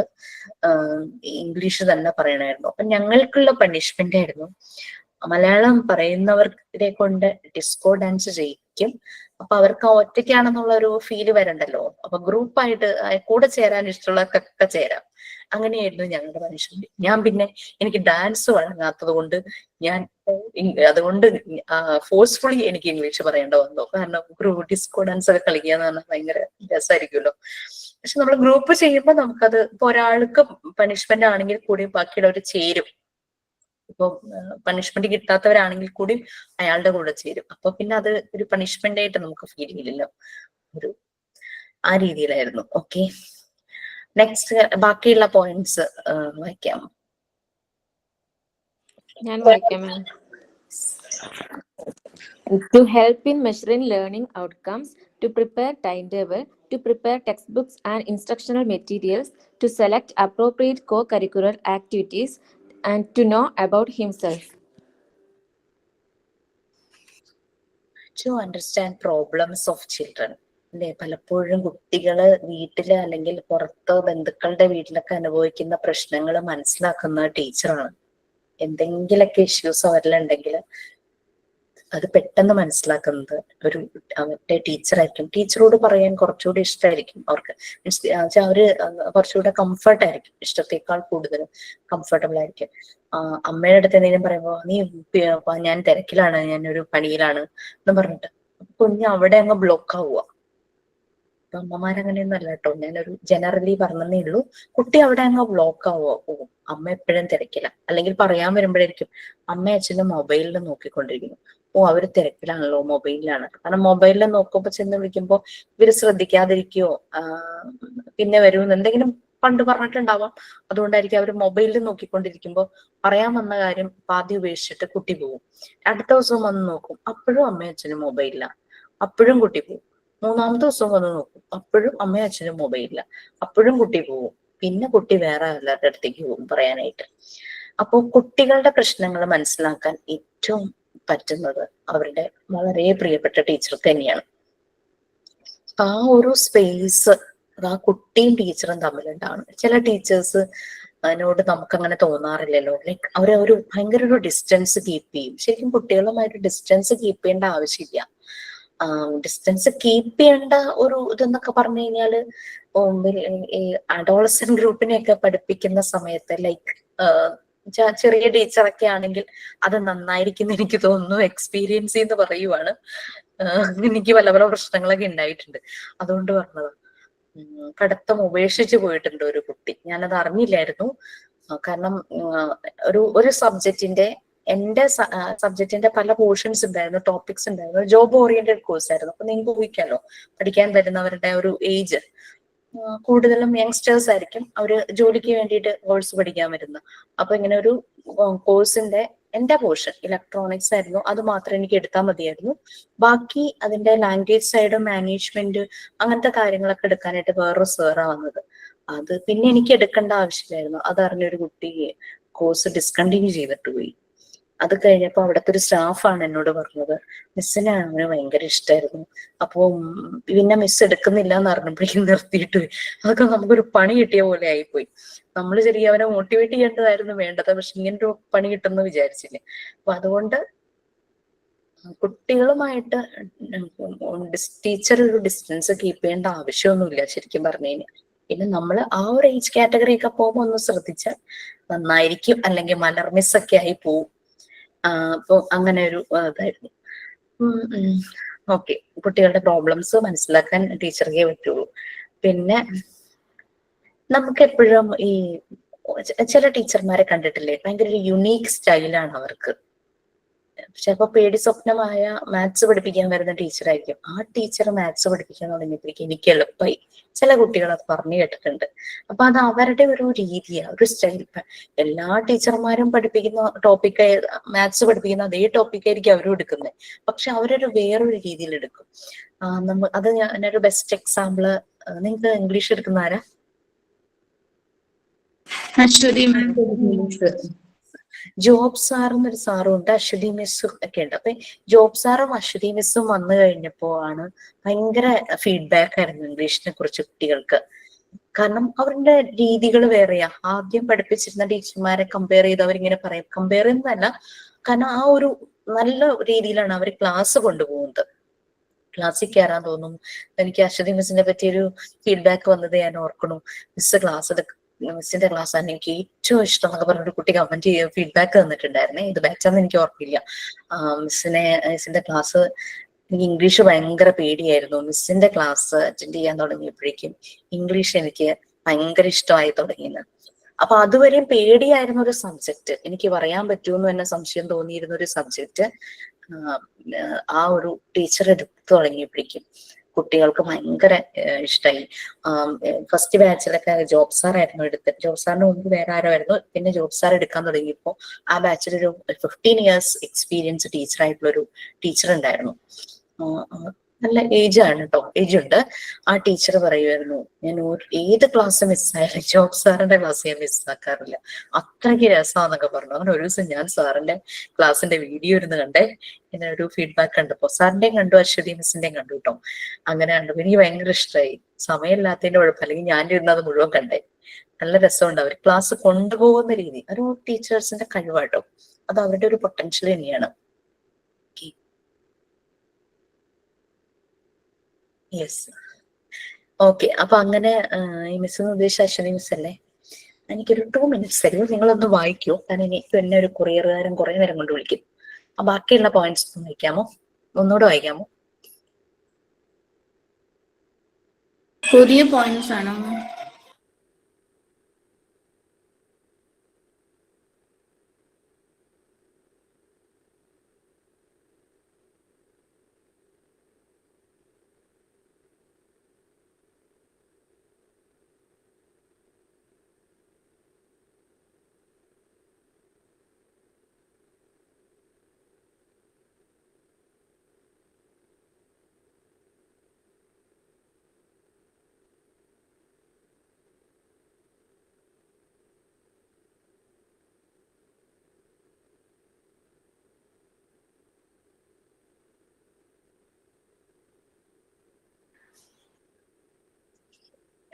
S1: ഇംഗ്ലീഷ് തന്നെ പറയണമായിരുന്നു. അപ്പൊ ഞങ്ങൾക്കുള്ള പണിഷ്മെന്റ് ആയിരുന്നു മലയാളം പറയുന്നവരെ കൊണ്ട് ഡിസ്കോർഡൻസ് ചെയ്യിക്കും. അപ്പൊ അവർക്ക് ഒറ്റയ്ക്കാണെന്നുള്ള ഒരു ഫീല് വരണ്ടല്ലോ. അപ്പൊ ഗ്രൂപ്പായിട്ട് കൂടെ ചേരാൻ ഇഷ്ടമുള്ളവർക്കൊക്കെ ചേരാം. അങ്ങനെയായിരുന്നു ഞങ്ങളുടെ മനുഷ്യൻ. ഞാൻ പിന്നെ എനിക്ക് ഡാൻസ് വഴങ്ങാത്തത് കൊണ്ട് ഞാൻ അതുകൊണ്ട് ഫോഴ്സ്ഫുള്ളി എനിക്ക് ഇംഗ്ലീഷ് പറയേണ്ട വന്നു. കാരണം ഗ്രൂപ്പ് ഡിസ്കോ ഡാൻസ് ഒക്കെ കളിക്കുക എന്ന് പറഞ്ഞാൽ ഭയങ്കര രസമായിരിക്കുമല്ലോ. പക്ഷെ നമ്മൾ ഗ്രൂപ്പ് ചെയ്യുമ്പോൾ നമുക്കത് ഇപ്പൊ ഒരാൾക്ക് പണിഷ്മെന്റ് ആണെങ്കിൽ കൂടി ബാക്കിയുള്ളവർ ചേരും. ഇപ്പൊ പണിഷ്മെന്റ് കിട്ടാത്തവരാണെങ്കിൽ കൂടി അയാളുടെ കൂടെ ചേരും. അപ്പൊ പിന്നെ അത് ഒരു പണിഷ്മെന്റ് ആയിട്ട് നമുക്ക് ഫീൽ ചെയ്യില്ലല്ലോ. ഒരു ആ രീതിയിലായിരുന്നു. ഓക്കെ, നെക്സ്റ്റ് ബാക്കിയുള്ള പോയിന്റ്സ് വായിക്കാം.
S7: ഞാൻ വായിക്കാം ma'am. To help in measuring learning outcomes, to prepare timetable, to prepare textbooks and instructional materials, to select appropriate co-curricular activities, and to know about himself.
S1: To understand problems of children. അല്ലെ, പലപ്പോഴും കുട്ടികള് വീട്ടില് അല്ലെങ്കിൽ പുറത്ത് ബന്ധുക്കളുടെ വീട്ടിലൊക്കെ അനുഭവിക്കുന്ന പ്രശ്നങ്ങൾ മനസ്സിലാക്കുന്ന ടീച്ചറാണ്. എന്തെങ്കിലൊക്കെ ഇഷ്യൂസ് അവരിലുണ്ടെങ്കിൽ അത് പെട്ടെന്ന് മനസ്സിലാക്കുന്നത് ഒരു അവരുടെ ടീച്ചറായിരിക്കും. ടീച്ചറോട് പറയാൻ കുറച്ചുകൂടി ഇഷ്ടമായിരിക്കും അവർക്ക്. മീൻസ് അവര് കുറച്ചുകൂടെ കംഫർട്ട് ആയിരിക്കും, ഇഷ്ടത്തെക്കാൾ കൂടുതലും കംഫർട്ടബിൾ ആയിരിക്കും. അമ്മയുടെ അടുത്ത് എന്തെങ്കിലും പറയുമ്പോ നീ ഞാൻ തിരക്കിലാണ്, ഞാനൊരു പണിയിലാണ് എന്ന് പറഞ്ഞിട്ട് കുഞ്ഞ് അവിടെ അങ്ങ് ബ്ലോക്ക് ആവുക. അപ്പൊ അമ്മമാരങ്ങനെയൊന്നും അല്ല കേട്ടോ, ഞാനൊരു ജനറലി പറഞ്ഞതേ ഉള്ളൂ. കുട്ടി അവിടെ അങ്ങ് ബ്ലോക്ക് ആവുക. അമ്മ എപ്പോഴും തിരക്കില്ല. അല്ലെങ്കിൽ പറയാൻ വരുമ്പോഴായിരിക്കും അമ്മ അച്ഛനും മൊബൈലിൽ നോക്കിക്കൊണ്ടിരിക്കുന്നു. അവര് തിരക്കിലാണല്ലോ, മൊബൈലിലാണ്. കാരണം മൊബൈലിൽ നോക്കുമ്പോ ചെന്ന് വിളിക്കുമ്പോ ഇവര് ശ്രദ്ധിക്കാതിരിക്കോ പിന്നെ വരുമെന്ന് എന്തെങ്കിലും പണ്ട് പറഞ്ഞിട്ടുണ്ടാവാം. അതുകൊണ്ടായിരിക്കും അവര് മൊബൈലിൽ നോക്കിക്കൊണ്ടിരിക്കുമ്പോ പറയാൻ വന്ന കാര്യം പാതി ഉപേക്ഷിച്ചിട്ട് കുട്ടി പോകും. അടുത്ത ദിവസവും വന്ന് നോക്കും, അപ്പോഴും അമ്മയും അച്ഛനും മൊബൈലില്ല, അപ്പോഴും കുട്ടി പോകും. മൂന്നാമത്തെ ദിവസം വന്ന് നോക്കും, അപ്പോഴും അമ്മയും അച്ഛനും മൊബൈലില്ല, അപ്പോഴും കുട്ടി പോകും. പിന്നെ കുട്ടി വേറെ എല്ലാവരുടെ അടുത്തേക്ക് പോകും പറയാനായിട്ട്. അപ്പോൾ കുട്ടികളുടെ പ്രശ്നങ്ങൾ മനസ്സിലാക്കാൻ ഏറ്റവും പറ്റുന്നത് അവരുടെ വളരെ പ്രിയപ്പെട്ട ടീച്ചർക്ക് തന്നെയാണ്. ആ ഒരു സ്പേസ് ആ കുട്ടിയും ടീച്ചറും തമ്മിലുണ്ടാവണം. ചില ടീച്ചേഴ്സ് അതിനോട് നമുക്ക് അങ്ങനെ തോന്നാറില്ലല്ലോ. ലൈക്ക് അവരെ ഒരു ഭയങ്കര ഒരു ഡിസ്റ്റൻസ് കീപ്പ് ചെയ്യും. ശരിക്കും കുട്ടികളുമായിട്ട് ഡിസ്റ്റൻസ് കീപ്പ് ചെയ്യേണ്ട ആവശ്യമില്ല. ഡിസ്റ്റൻസ് കീപ്പ് ചെയ്യേണ്ട ഒരു ഇതെന്നൊക്കെ പറഞ്ഞു കഴിഞ്ഞാല് ഈ അഡോളസെന്റ് ഗ്രൂപ്പിനെയൊക്കെ പഠിപ്പിക്കുന്ന സമയത്ത് ലൈക്ക് ചെറിയ ടീച്ചറൊക്കെ ആണെങ്കിൽ അത് നന്നായിരിക്കും എനിക്ക് തോന്നുന്നു. എക്സ്പീരിയൻസ് എന്ന് പറയുവാണ്. എനിക്ക് പല പല പ്രശ്നങ്ങളൊക്കെ ഉണ്ടായിട്ടുണ്ട്, അതുകൊണ്ട് പറഞ്ഞത്. പഠിത്തം ഉപേക്ഷിച്ച് പോയിട്ടുണ്ട് ഒരു കുട്ടി. ഞാനത് അറിഞ്ഞില്ലായിരുന്നു. കാരണം ഒരു സബ്ജക്റ്റിന്റെ എന്റെ സബ്ജക്റ്റിന്റെ പല പോർഷൻസ് ഉണ്ടായിരുന്നു, ടോപ്പിക്സ് ഉണ്ടായിരുന്നു. ജോബ് ഓറിയന്റഡ് കോഴ്സ് ആയിരുന്നു. അപ്പൊ നിങ്ങൾക്ക് ഊഹിക്കാലോ പഠിക്കാൻ വരുന്നവരുടെ ഒരു ഏജ് കൂടുതലും യങ്സ്റ്റേഴ്സ് ആയിരിക്കും. അവര് ജോലിക്ക് വേണ്ടിയിട്ട് കോഴ്സ് പഠിക്കാൻ വരുന്നത്. അപ്പൊ ഇങ്ങനെ ഒരു കോഴ്സിന്റെ എന്റെ പോർഷൻ ഇലക്ട്രോണിക്സ് ആയിരുന്നു. അത് മാത്രം എനിക്ക് എടുത്താൽ മതിയായിരുന്നു. ബാക്കി അതിന്റെ ലാംഗ്വേജ് സൈഡ്, മാനേജ്മെന്റ്, അങ്ങനത്തെ കാര്യങ്ങളൊക്കെ എടുക്കാനായിട്ട് വേറൊരു സാറാ വന്നത്. അത് പിന്നെ എനിക്ക് എടുക്കേണ്ട ആവശ്യമില്ലായിരുന്നു. അതറിഞ്ഞൊരു കുട്ടി കോഴ്സ് ഡിസ്കണ്ടിന്യൂ ചെയ്തിട്ട് പോയി. അത് കഴിഞ്ഞപ്പോ അവിടുത്തെ ഒരു സ്റ്റാഫാണ് എന്നോട് പറഞ്ഞത്, മിസ്സിനെ അവന് ഭയങ്കര ഇഷ്ടമായിരുന്നു. അപ്പൊ പിന്നെ മിസ് എടുക്കുന്നില്ല എന്ന് പറഞ്ഞപ്പോഴേക്കും നിർത്തിയിട്ട് പോയി. അതൊക്കെ നമുക്കൊരു പണി കിട്ടിയ പോലെ ആയിപ്പോയി. നമ്മൾ ശരിക്കും അവനെ മോട്ടിവേറ്റ് ചെയ്യേണ്ടതായിരുന്നു വേണ്ടത്. പക്ഷെ ഇങ്ങനൊരു പണി കിട്ടുമെന്ന് വിചാരിച്ചില്ല. അപ്പൊ അതുകൊണ്ട് കുട്ടികളുമായിട്ട് ടീച്ചർ ഒരു ഡിസ്റ്റൻസ് കീപ്പ് ചെയ്യേണ്ട ആവശ്യമൊന്നുമില്ല ശരിക്കും പറഞ്ഞു കഴിഞ്ഞാൽ. പിന്നെ നമ്മൾ ആ ഒരു ഏജ് കാറ്റഗറി ഒക്കെ പോകുമ്പോൾ ഒന്ന് ശ്രദ്ധിച്ചാൽ നന്നായിരിക്കും. അല്ലെങ്കിൽ മലർ മിസ്സൊക്കെ ആയി പോവും. അപ്പൊ അങ്ങനെ ഒരു ഇതായിരുന്നു. ഓക്കെ, കുട്ടികളുടെ പ്രോബ്ലംസ് മനസ്സിലാക്കാൻ ടീച്ചർക്കേ പറ്റുള്ളൂ. പിന്നെ നമുക്ക് എപ്പോഴും ഈ ചില ടീച്ചർമാരെ കണ്ടിട്ടില്ലേ, ഭയങ്കര ഒരു യുണീക്ക് സ്റ്റൈലാണ് അവർക്ക്. ചിലപ്പോ പേടി സ്വപ്നമായ മാത്സ് പഠിപ്പിക്കാൻ വരുന്ന ടീച്ചറായിരിക്കും. ആ ടീച്ചർ മാത്സ് പഠിപ്പിക്കാൻ തുടങ്ങിയപ്പോഴേക്കും എനിക്ക് എളുപ്പമായി. ചില കുട്ടികൾ അത് പറഞ്ഞു കേട്ടിട്ടുണ്ട്. അപ്പൊ അത് അവരുടെ ഒരു രീതിയാണ്, ഒരു സ്റ്റൈൽ. എല്ലാ ടീച്ചർമാരും പഠിപ്പിക്കുന്ന ടോപ്പിക്ക്, മാത്സ് പഠിപ്പിക്കുന്ന അതേ ടോപ്പിക്കായിരിക്കും അവരും എടുക്കുന്നത്. പക്ഷെ അവരൊരു വേറൊരു രീതിയിൽ എടുക്കും. അത് ഞാനൊരു ബെസ്റ്റ് എക്സാമ്പിള്, നിങ്ങൾക്ക് ഇംഗ്ലീഷ് എടുക്കുന്ന ആരാ?
S2: അശ്വതി മാം.
S1: ജോബ് സാർ എന്നൊരു സാറും ഉണ്ട്, അശ്വതി മിസ്സും ഒക്കെ ഉണ്ട്. അപ്പൊ ജോബ് സാറും അശ്വതി മിസ്സും വന്നു കഴിഞ്ഞപ്പോ ആണ് ഭയങ്കര ഫീഡ്ബാക്ക് ആയിരുന്നു ഇംഗ്ലീഷിനെ കുറിച്ച് കുട്ടികൾക്ക്. കാരണം അവരുടെ രീതികൾ വേറെയാ. ആദ്യം പഠിപ്പിച്ചിരുന്ന ടീച്ചർമാരെ കമ്പയർ ചെയ്ത് അവരിങ്ങനെ പറയും, കമ്പയർ ചെയ്യുന്നതല്ല, കാരണം ആ ഒരു നല്ല രീതിയിലാണ് അവർ ക്ലാസ് കൊണ്ടുപോകുന്നത്. ക്ലാസ്സിൽ കയറാൻ തോന്നും. എനിക്ക് അശ്വതി മിസ്സിനെ പറ്റിയൊരു ഫീഡ്ബാക്ക് വന്നത് ഞാൻ ഓർക്കണു. മിസ്സിന്റെ ക്ലാസ് ആണ് എനിക്ക് ഏറ്റവും ഇഷ്ടം എന്നൊക്കെ പറഞ്ഞൊരു കുട്ടി കമന്റ് ചെയ്ത് ഫീഡ്ബാക്ക് തന്നിട്ടുണ്ടായിരുന്നേ. ഇത് ബാച്ചാന്ന് എനിക്ക് ഓർക്കില്ല. മിസ്സിന്റെ ക്ലാസ്, എനിക്ക് ഇംഗ്ലീഷ് ഭയങ്കര പേടിയായിരുന്നു. മിസ്സിന്റെ ക്ലാസ് അറ്റൻഡ് ചെയ്യാൻ തുടങ്ങിയപ്പോഴേക്കും ഇംഗ്ലീഷ് എനിക്ക് ഭയങ്കര ഇഷ്ടമായി തുടങ്ങിയെന്ന്. അപ്പൊ അതുവരെയും പേടിയായിരുന്ന ഒരു സബ്ജക്ട്, എനിക്ക് പറയാൻ പറ്റുമെന്ന് തന്നെ സംശയം തോന്നിയിരുന്ന ഒരു സബ്ജക്ട് ആ ഒരു ടീച്ചർ എടുത്തു തുടങ്ങിയപ്പോഴേക്കും കുട്ടികൾക്ക് ഭയങ്കര ഇഷ്ടമായി. ഫസ്റ്റ് ബാച്ചിലൊക്കെ ജോബ് സാർ ആയിരുന്നു എടുത്തത്. ജോബ് സാറിന് മുമ്പ് വേറെ ആരോ ആയിരുന്നു. പിന്നെ ജോബ് സാർ എടുക്കാൻ തുടങ്ങിയപ്പോൾ ആ ബാച്ചിൽ ഒരു 15 years എക്സ്പീരിയൻസ് ടീച്ചറായിട്ടുള്ള ഒരു ടീച്ചർ ഉണ്ടായിരുന്നു. നല്ല ഏജ് ആണ് കേട്ടോ, ഏജ് ഉണ്ട്. ആ ടീച്ചർ പറയുമായിരുന്നു, ഞാൻ ഏത് ക്ലാസ് മിസ്സായാലും ജോബ് സാറിന്റെ ക്ലാസ് ഞാൻ മിസ്സാക്കാറില്ല, അത്രയ്ക്ക് രസമാന്നൊക്കെ പറഞ്ഞു. അങ്ങനെ ഒരു ദിവസം ഞാൻ സാറിന്റെ ക്ലാസ്സിന്റെ വീഡിയോ ഇരുന്ന് കണ്ടേ, ഇങ്ങനെ ഒരു ഫീഡ്ബാക്ക് കണ്ടപ്പോ സാറിന്റെയും കണ്ടു, അശ്വതി മിസ്സിന്റെയും കണ്ടു കേട്ടോ. അങ്ങനെ കണ്ടു എനിക്ക് ഭയങ്കര ഇഷ്ടമായി. സമയമില്ലാത്തതിന്റെ കുഴപ്പം, അല്ലെങ്കിൽ ഞാൻ ഇരുന്നത് മുഴുവൻ കണ്ടേ. നല്ല രസമുണ്ട്. അവർ ക്ലാസ് കൊണ്ടുപോകുന്ന രീതി ഒരു ടീച്ചേഴ്സിന്റെ കഴിവാട്ടോ, അത് അവരുടെ ഒരു പൊട്ടൻഷ്യൽ തന്നെയാണ്. Yes, okay. അപ്പൊ അങ്ങനെ ഈ മിസ് എന്ന് ഉദ്ദേശിച്ച അശ്വതി മിസ് അല്ലേ? എനിക്കൊരു 2 minutes തരുമോ? നിങ്ങളൊന്ന് വായിക്കോ, കാരണം എനിക്ക് എന്നെ ഒരു കൊറിയറുകാരൻ കുറെ നേരം കൊണ്ട് വിളിക്കും. ആ ബാക്കിയുള്ള പോയിന്റ്സ് ഒന്ന് വായിക്കാമോ? ഒന്നുകൂടെ വായിക്കാമോ?
S2: പുതിയ പോയിന്റ്സ് ആണോ?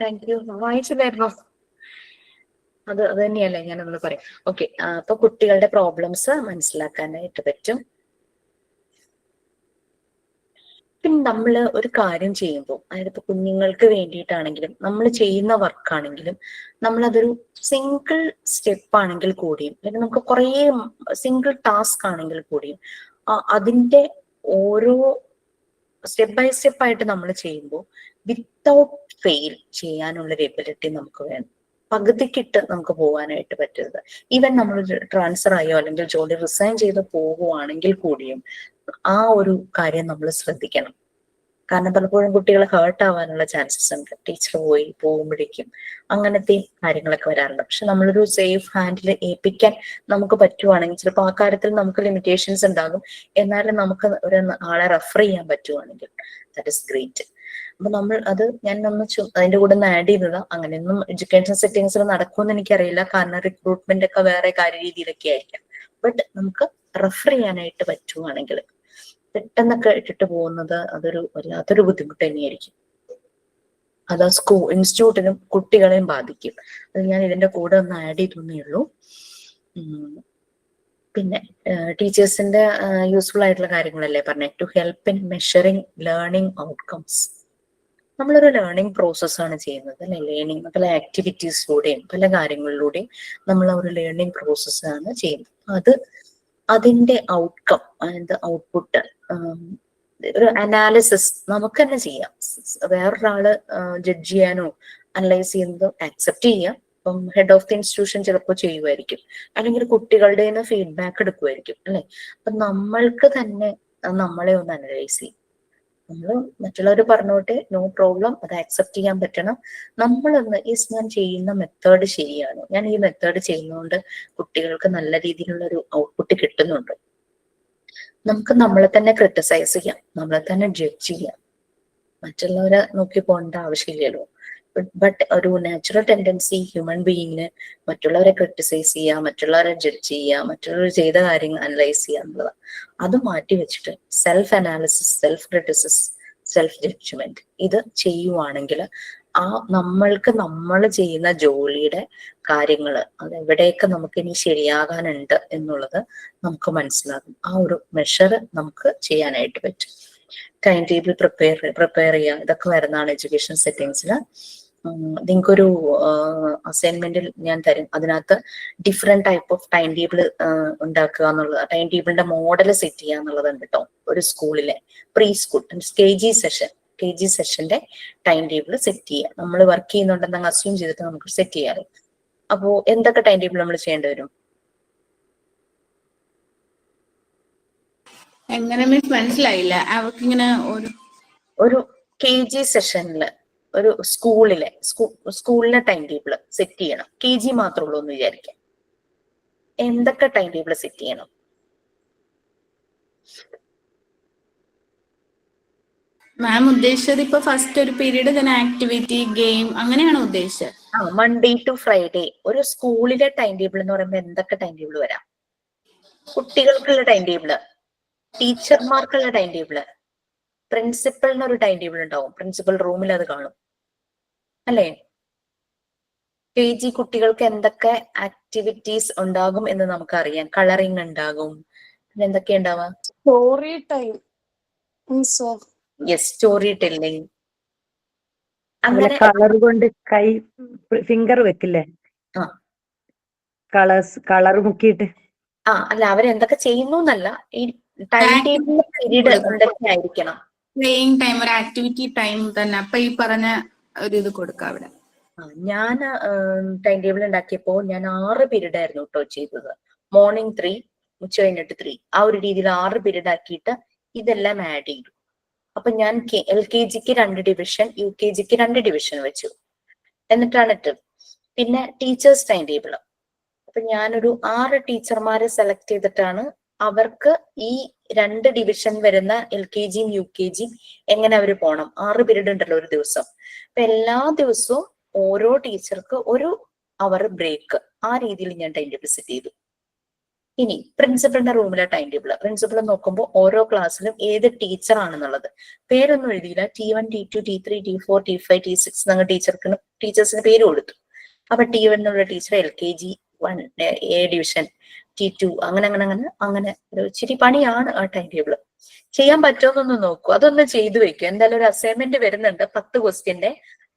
S1: Thank you. വായിച്ചില്ലായിരുന്നോ? അത് തന്നെയല്ലേ ഞാനൊന്ന് പറയാം. ഓക്കെ, അപ്പൊ കുട്ടികളുടെ പ്രോബ്ലംസ് മനസ്സിലാക്കാനായിട്ട് പറ്റും. പിന്നെ നമ്മൾ ഒരു കാര്യം ചെയ്യുമ്പോൾ, അതായത് ഇപ്പൊ കുഞ്ഞുങ്ങൾക്ക് വേണ്ടിയിട്ടാണെങ്കിലും നമ്മൾ ചെയ്യുന്ന വർക്കാണെങ്കിലും, നമ്മളതൊരു സിംഗിൾ സ്റ്റെപ്പ് ആണെങ്കിൽ കൂടിയും, അല്ലെങ്കിൽ നമുക്ക് കുറേ സിംഗിൾ ടാസ്ക് ആണെങ്കിൽ കൂടിയും അതിന്റെ ഓരോ സ്റ്റെപ്പ് ബൈ സ്റ്റെപ്പ് ആയിട്ട് നമ്മൾ ചെയ്യുമ്പോൾ വിത്തൗട്ട് ഫെയിൽ ചെയ്യാനുള്ള ഒരു എബിലിറ്റി നമുക്ക് വേണം. പകുതിക്കിട്ട് നമുക്ക് പോകാനായിട്ട് പറ്റരുത്. ഈവൻ നമ്മൾ ട്രാൻസ്ഫർ ആയോ അല്ലെങ്കിൽ ജോലി റിസൈൻ ചെയ്ത് പോകുവാണെങ്കിൽ കൂടിയും ആ ഒരു കാര്യം നമ്മൾ ശ്രദ്ധിക്കണം. കാരണം പലപ്പോഴും കുട്ടികൾ ഹേർട്ട് ആവാനുള്ള ചാൻസസ് ഉണ്ട്. ടീച്ചർ പോകുമ്പോഴേക്കും അങ്ങനത്തെ കാര്യങ്ങളൊക്കെ വരാറുണ്ട്. പക്ഷെ നമ്മളൊരു സേഫ് ഹാൻഡിൽ ഏൽപ്പിക്കാൻ നമുക്ക് പറ്റുവാണെങ്കിൽ, ചിലപ്പോൾ ആ കാര്യത്തിൽ നമുക്ക് ലിമിറ്റേഷൻസ് ഉണ്ടാകും, എന്നാലും നമുക്ക് ഒരു ആളെ റെഫർ ചെയ്യാൻ പറ്റുവാണെങ്കിൽ ദാറ്റ് ഇസ് ഗ്രേറ്റ്. അപ്പൊ നമ്മൾ അത് അതിന്റെ കൂടെ ഒന്ന് ആഡ് ചെയ്തതാ. അങ്ങനെയൊന്നും എഡ്യൂക്കേഷൻ സെറ്റിംഗ്സിൽ നടക്കുമെന്ന് എനിക്കറിയില്ല, കാരണം റിക്രൂട്ട്മെന്റ് ഒക്കെ വേറെ കാര്യരീതിയിലൊക്കെ ആയിരിക്കാം. ബട്ട് നമുക്ക് റെഫർ ചെയ്യാനായിട്ട് പറ്റുവാണെങ്കിൽ, പെട്ടെന്നൊക്കെ ഇട്ടിട്ട് പോകുന്നത് അതൊരു വല്ലാത്തൊരു ബുദ്ധിമുട്ട് തന്നെയായിരിക്കും. അത് ഇൻസ്റ്റിറ്റ്യൂട്ടിനും കുട്ടികളെയും ബാധിക്കും. അത് ഞാൻ ഇതിന്റെ കൂടെ ഒന്ന് ആഡ് ചെയ്തേ ഉള്ളൂ. പിന്നെ ടീച്ചേഴ്സിന്റെ യൂസ്ഫുൾ ആയിട്ടുള്ള കാര്യങ്ങളല്ലേ പറഞ്ഞേ. To help in measuring learning outcomes. നമ്മളൊരു ലേണിംഗ് പ്രോസസ്സാണ് ചെയ്യുന്നത് അല്ലെ. ലേണിംഗ് പല ആക്ടിവിറ്റീസിലൂടെയും പല കാര്യങ്ങളിലൂടെയും നമ്മൾ ഒരു ലേണിംഗ് പ്രോസസ്സാണ് ചെയ്യുന്നത്. അതിന്റെ ഔട്ട്കം, അതിന്റെ ഔട്ട്പുട്ട്, ഒരു അനാലിസിസ് നമുക്ക് തന്നെ ചെയ്യാം. വേറൊരാള് ജഡ്ജ് ചെയ്യാനോ അനലൈസ് ചെയ്യുന്നതോ ആക്സെപ്റ്റ് ചെയ്യാം. ഇപ്പം ഹെഡ് ഓഫ് ദി ഇൻസ്റ്റിറ്റ്യൂഷൻ ചിലപ്പോൾ ചെയ്യുമായിരിക്കും, അല്ലെങ്കിൽ കുട്ടികളുടെ ഫീഡ്ബാക്ക് എടുക്കുമായിരിക്കും അല്ലെ. അപ്പൊ നമ്മൾക്ക് തന്നെ നമ്മളെ ഒന്ന് അനലൈസ് ചെയ്യും. നമ്മൾ മറ്റുള്ളവർ പറഞ്ഞോട്ടെ, നോ പ്രോബ്ലം, അത് ആക്സെപ്റ്റ് ചെയ്യാൻ പറ്റണം. നമ്മളൊന്ന് ഞാൻ ചെയ്യുന്ന മെത്തേഡ് ശരിയാണോ, ഞാൻ ഈ മെത്തേഡ് ചെയ്യുന്നതുകൊണ്ട് കുട്ടികൾക്ക് നല്ല രീതിയിലുള്ള ഒരു ഔട്ട്പുട്ട് കിട്ടുന്നുണ്ടോ. നമുക്ക് നമ്മളെ തന്നെ ക്രിട്ടിസൈസ് ചെയ്യാം, നമ്മളെ തന്നെ ജഡ്ജ് ചെയ്യാം. മറ്റുള്ളവരെ നോക്കി പോകേണ്ട ആവശ്യമില്ലല്ലോ. ബട്ട് ഒരു നാച്ചുറൽ ടെൻഡൻസി ഹ്യൂമൻ ബീയിങ്ങിന് മറ്റുള്ളവരെ ക്രിട്ടിസൈസ് ചെയ്യുക, മറ്റുള്ളവരെ ജഡ്ജ് ചെയ്യുക, മറ്റുള്ളവർ ചെയ്ത കാര്യങ്ങൾ അനലൈസ് ചെയ്യുക എന്നുള്ളതാണ്. അത് മാറ്റി വെച്ചിട്ട് self analysis, self criticism, self judgement ഇത് ചെയ്യുവാണെങ്കിൽ ആ നമ്മൾക്ക് നമ്മൾ ചെയ്യുന്ന ജോലിയുടെ കാര്യങ്ങൾ അത് എവിടെയൊക്കെ നമുക്ക് ഇനി ശരിയാകാനുണ്ട് എന്നുള്ളത് നമുക്ക് മനസ്സിലാകും. ആ ഒരു മെഷർ നമുക്ക് ചെയ്യാനായിട്ട് പറ്റും. ടൈം ടേബിൾ പ്രിപ്പയർ ചെയ്യുക, ഇതൊക്കെ വരുന്നതാണ് എഡ്യൂക്കേഷൻ സെറ്റിങ്സിൽ. നിങ്ങൾക്കൊരു അസൈൻമെന്റിൽ ഞാൻ തരും. അതിനകത്ത് different type of time table ഉണ്ടാക്കുക എന്നുള്ളത്, ടൈം ടേബിളിന്റെ മോഡൽ സെറ്റ് ചെയ്യുക എന്നുള്ളതുണ്ട് കേട്ടോ. ഒരു സ്കൂളിലെ പ്രീ സ്കൂൾ കെ ജി സെഷന്റെ ടൈം ടേബിൾ സെറ്റ് ചെയ്യുക. നമ്മൾ വർക്ക് ചെയ്യുന്നുണ്ടെന്ന് അസ്യൂം ചെയ്തിട്ട് നമുക്ക് സെറ്റ് ചെയ്യാറ്. അപ്പോ എന്തൊക്കെ ടൈം ടേബിൾ നമ്മൾ ചെയ്യേണ്ടി വരും?
S2: എങ്ങനെ മീൻസ് മനസ്സിലായില്ല. അവർക്കിങ്ങനെ
S1: ഒരു കെ ജി സെഷനില് ഒരു സ്കൂളിലെ ടൈം ടേബിൾ സെറ്റ് ചെയ്യണം. കെ ജി മാത്രമേ ഉള്ളൂ എന്ന് വിചാരിക്കാം. എന്തൊക്കെ ടൈം ടേബിൾ സെറ്റ് ചെയ്യണം?
S2: മാം ഉദ്ദേശിച്ചത് ഇപ്പൊ ഫസ്റ്റ് ഒരു പീരീഡ് തന്നെ ആക്ടിവിറ്റി ഗെയിം അങ്ങനെയാണോ ഉദ്ദേശിച്ചത്?
S1: മൺഡേ ടു ഫ്രൈഡേ ഒരു സ്കൂളിലെ ടൈം ടേബിൾ എന്ന് പറയുമ്പോൾ എന്തൊക്കെ ടൈം ടേബിൾ വരാം? കുട്ടികൾക്കുള്ള ടൈം ടേബിള്, ടീച്ചർമാർക്കുള്ള ടൈം ടേബിള്, പ്രിൻസിപ്പളിന് ഒരു ടൈം ടേബിൾ ഉണ്ടാവും. പ്രിൻസിപ്പൽ റൂമിൽ അത് കാണും അല്ലേ? കെ ജി കുട്ടികൾക്ക് എന്തൊക്കെ ആക്ടിവിറ്റീസ് ഉണ്ടാകും എന്ന് നമുക്കറിയാം. കളറിങ് ഉണ്ടാകും. പിന്നെ എന്തൊക്കെ ഉണ്ടാവുക?
S9: Story time.
S1: Yes, story telling.
S6: അങ്ങനെ കളർ കൊണ്ട് കൈ ഫിംഗർ വെക്കില്ലേ? കളർ മുക്കിയിട്ട്.
S1: അല്ല, അവരെന്തൊക്കെ ചെയ്യുന്നു എന്നല്ല, ഈ ടൈം ടേബിൾ പീരീഡ് എന്തൊക്കെ ആയിരിക്കണം?
S2: പ്ലേയിങ് ടൈം, ഒരു ആക്ടിവിറ്റി ടൈം തന്നെ. അപ്പൊ ഈ പറഞ്ഞ ഒരു ഇത് കൊടുക്കാം അവിടെ.
S1: ഞാൻ ടൈം ടേബിൾ ഉണ്ടാക്കിയപ്പോൾ ഞാൻ 6 പീരീഡ് ആയിരുന്നു കേട്ടോ ചെയ്തത്. മോർണിംഗ് 3, ഉച്ച കഴിഞ്ഞിട്ട് 3, ആ ഒരു രീതിയിൽ 6 പീരീഡ് ആക്കിയിട്ട് ഇതെല്ലാം ആഡ് ചെയ്തു. അപ്പൊ ഞാൻ LKGക്ക് 2 ഡിവിഷൻ, UKGക്ക് 2 ഡിവിഷൻ വെച്ചു. എന്നിട്ടാണ് ഇട്ടത്. പിന്നെ ടീച്ചേഴ്സ് ടൈം ടേബിൾ. അപ്പൊ ഞാനൊരു 6 ടീച്ചർമാരെ സെലക്ട് ചെയ്തിട്ടാണ് അവർക്ക് ഈ 2 ഡിവിഷൻ വരുന്ന LKGയും UKGയും എങ്ങനെ അവർ പോകണം. 6 പീരീഡ് ഉണ്ടല്ലോ ഒരു ദിവസം. അപ്പൊ എല്ലാ ദിവസവും ഓരോ ടീച്ചർക്ക് 1 അവർ ബ്രേക്ക്, ആ രീതിയിൽ ഞാൻ ടൈം ടേബിൾ സെറ്റ് ചെയ്തു. ഇനി പ്രിൻസിപ്പളിന്റെ റൂമിലെ ടൈം ടേബിൾ. പ്രിൻസിപ്പൾ നോക്കുമ്പോൾ ഓരോ ക്ലാസ്സിലും ഏത് ടീച്ചർ ആണെന്നുള്ളത് പേരൊന്നും എഴുതിയില്ല. T1, T2, T3, T4, T5, T6 ഞങ്ങൾ ടീച്ചേഴ്സിന് പേര് കൊടുത്തു. അപ്പൊ T1 എന്നുള്ള teacher LKG 1 A division, T2 അങ്ങനെ ഒരു ഇച്ചിരി പണിയാണ് ആ ടൈം ടേബിൾ. ചെയ്യാൻ പറ്റുമെന്നൊന്ന് നോക്കൂ, അതൊന്ന് ചെയ്തു വെക്കും. എന്തായാലും ഒരു അസൈൻമെന്റ് വരുന്നുണ്ട് 10 ക്വസ്റ്റ്യന്റെ.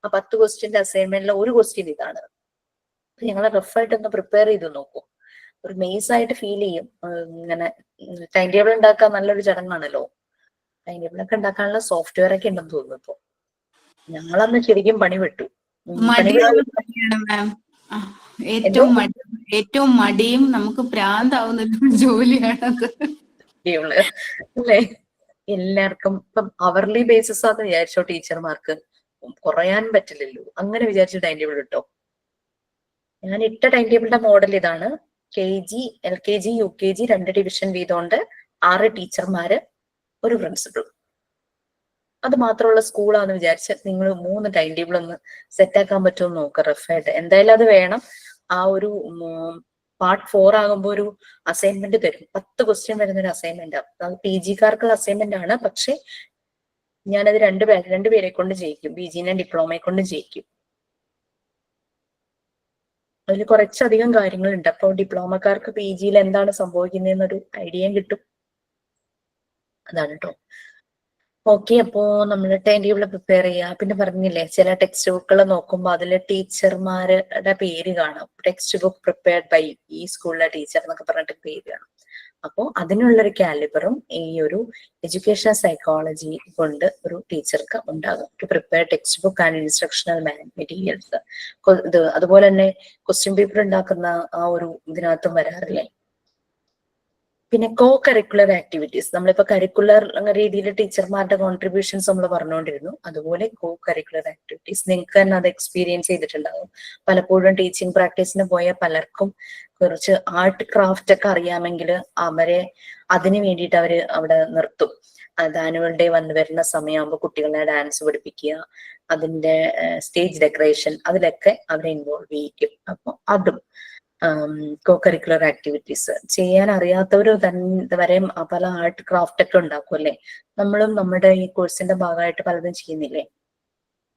S1: ആ 10 ക്വസ്റ്റ്യന്റെ അസൈൻമെന്റിലെ ഒരു ക്വസ്റ്റ്യൻ ഇതാണ്. ഞങ്ങൾ റഫായിട്ട് ഒന്ന് പ്രിപ്പയർ ചെയ്ത് നോക്കൂ. ഒരു മെയ്സ് ആയിട്ട് ഫീൽ ചെയ്യും. ഇങ്ങനെ ടൈം ടേബിൾ ഉണ്ടാക്കാൻ നല്ലൊരു ചടങ്ങാണല്ലോ. ടൈം ടേബിൾ ഒക്കെ ഉണ്ടാക്കാനുള്ള സോഫ്റ്റ്വെയർ ഒക്കെ ഉണ്ടെന്ന് തോന്നുന്നു ഇപ്പൊ. ഞങ്ങളന്ന് ശരിക്കും പണി വിട്ടു.
S2: ഏറ്റവും മടിയും നമുക്ക് പ്രാന്താവുന്ന ജോലിയാണത്
S1: അല്ലേ? എല്ലാവർക്കും ഇപ്പം അവർലി ബേസിസ് ആണെന്ന് വിചാരിച്ചോ ടീച്ചർമാർക്ക്, കുറയാൻ പറ്റില്ലല്ലോ. അങ്ങനെ വിചാരിച്ചു ടൈം ടേബിൾ ഇട്ടോ. ഞാൻ ഇട്ട ടൈം ടേബിളിന്റെ മോഡൽ ഇതാണ്. KG, LKG, UKG 2 ഡിവിഷൻ വീതമുണ്ട്. 6 ടീച്ചർമാര്, 1 പ്രിൻസിപ്പൾ. അത് മാത്രമുള്ള സ്കൂളാന്ന് വിചാരിച്ച് നിങ്ങൾ 3 ടൈം ടേബിൾ ഒന്ന് സെറ്റ് ആക്കാൻ പറ്റുമെന്ന് നോക്കുക റഫായിട്ട്. എന്തായാലും അത് വേണം. ആ ഒരു പാർട്ട് 4 ആകുമ്പോൾ ഒരു അസൈൻമെന്റ് തരും. 10 ക്വസ്റ്റ്യൻ വരുന്ന ഒരു അസൈൻമെന്റ്. അത് PGക്കാർക്കുള്ള അസൈൻമെന്റ് ആണ്. പക്ഷെ ഞാനത് 2 പേരെ കൊണ്ട് ചെയ്യിക്കും. PGനെ ഡിപ്ലോമയെ കൊണ്ട് ചെയ്യിക്കും. അതിൽ കുറച്ചധികം കാര്യങ്ങളുണ്ട്. അപ്പോൾ ഡിപ്ലോമക്കാർക്ക് PGയിൽ എന്താണ് സംഭവിക്കുന്നതെന്നൊരു ഐഡിയയും കിട്ടും. അതാണ് കേട്ടോ. ഓക്കെ, അപ്പോ നമ്മൾ ടൈം ടേബിൾ പ്രിപ്പയർ ചെയ്യുക. പിന്നെ പറഞ്ഞില്ലേ, ചില ടെക്സ്റ്റ് ബുക്കുകൾ നോക്കുമ്പോൾ അതിൽ ടീച്ചർമാരുടെ പേര് കാണും. ടെക്സ്റ്റ് ബുക്ക് പ്രിപ്പയർഡ് ബൈ ഈ സ്കൂളിലെ ടീച്ചർ എന്നൊക്കെ പറഞ്ഞിട്ട് പേര് കാണും. അപ്പോൾ അതിനുള്ളൊരു കാലിബറും ഈ ഒരു എഡ്യൂക്കേഷൻ സൈക്കോളജി കൊണ്ട് ഒരു ടീച്ചർക്ക് ഉണ്ടാകും. To prepare textbook and instructional materials. അതുപോലെ തന്നെ ക്വസ്റ്റ്യൻ പേപ്പർ ഉണ്ടാക്കുന്ന ആ ഒരു ഇതിനകത്തും വരാറില്ലേ. പിന്നെ കോ കരിക്കുലർ ആക്ടിവിറ്റീസ്. നമ്മളിപ്പോ കരിക്കുലർ രീതിയിൽ ടീച്ചർമാരുടെ കോൺട്രിബ്യൂഷൻസ് നമ്മൾ പറഞ്ഞുകൊണ്ടിരുന്നു. അതുപോലെ കോ കരിക്കുലർ ആക്ടിവിറ്റീസ് നിങ്ങൾക്ക് തന്നെ അത് എക്സ്പീരിയൻസ് ചെയ്തിട്ടുണ്ടാകും. പലപ്പോഴും ടീച്ചിങ് പ്രാക്ടീസിന് പോയ പലർക്കും കുറച്ച് ആർട്ട് ക്രാഫ്റ്റ് ഒക്കെ അറിയാമെങ്കിൽ അവരെ അതിന് വേണ്ടിയിട്ട് അവര് അവിടെ നിർത്തും. അത് ആനുവൽ ഡേ വരുന്ന സമയമാകുമ്പോൾ കുട്ടികളെ ഡാൻസ് പഠിപ്പിക്കുക, അതിന്റെ സ്റ്റേജ് ഡെക്കറേഷൻ, അതിലൊക്കെ അവരെ ഇൻവോൾവ് ചെയ്യിക്കും. അപ്പൊ അതും കോ കരിക്കുലർ ആക്ടിവിറ്റീസ് ചെയ്യാൻ അറിയാത്തവർ തന്നെ വരെ പല ആർട്ട് ക്രാഫ്റ്റ് ഒക്കെ ഉണ്ടാക്കും അല്ലെ. നമ്മളും നമ്മുടെ ഈ കോഴ്സിന്റെ ഭാഗമായിട്ട് പലതും ചെയ്യുന്നില്ലേ.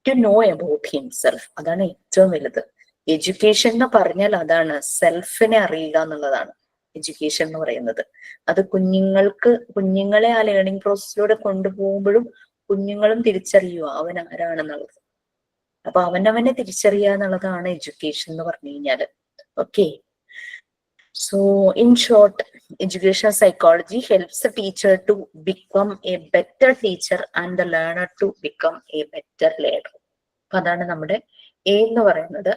S1: To know about himself. അതാണ് ഏറ്റവും വലുത്. എഡ്യൂക്കേഷൻ എന്ന് പറഞ്ഞാൽ അതാണ്, സെൽഫിനെ അറിയുക എന്നുള്ളതാണ് എഡ്യൂക്കേഷൻ എന്ന് പറയുന്നത്. അത് കുഞ്ഞുങ്ങളെ ആ ലേണിംഗ് പ്രോസസ്സിലൂടെ കൊണ്ടുപോകുമ്പോഴും കുഞ്ഞുങ്ങളും തിരിച്ചറിയുക അവൻ ആരാണെന്നുള്ളത്. അപ്പൊ അവനവനെ തിരിച്ചറിയുക എന്നുള്ളതാണ് എഡ്യൂക്കേഷൻ എന്ന് പറഞ്ഞു കഴിഞ്ഞാല്. Okay, so in short, educational psychology helps the teacher to become a better teacher and the learner to become a better learner. അപ്പൊ അതാണ് നമ്മുടെ എയിം എന്ന് പറയുന്നത്,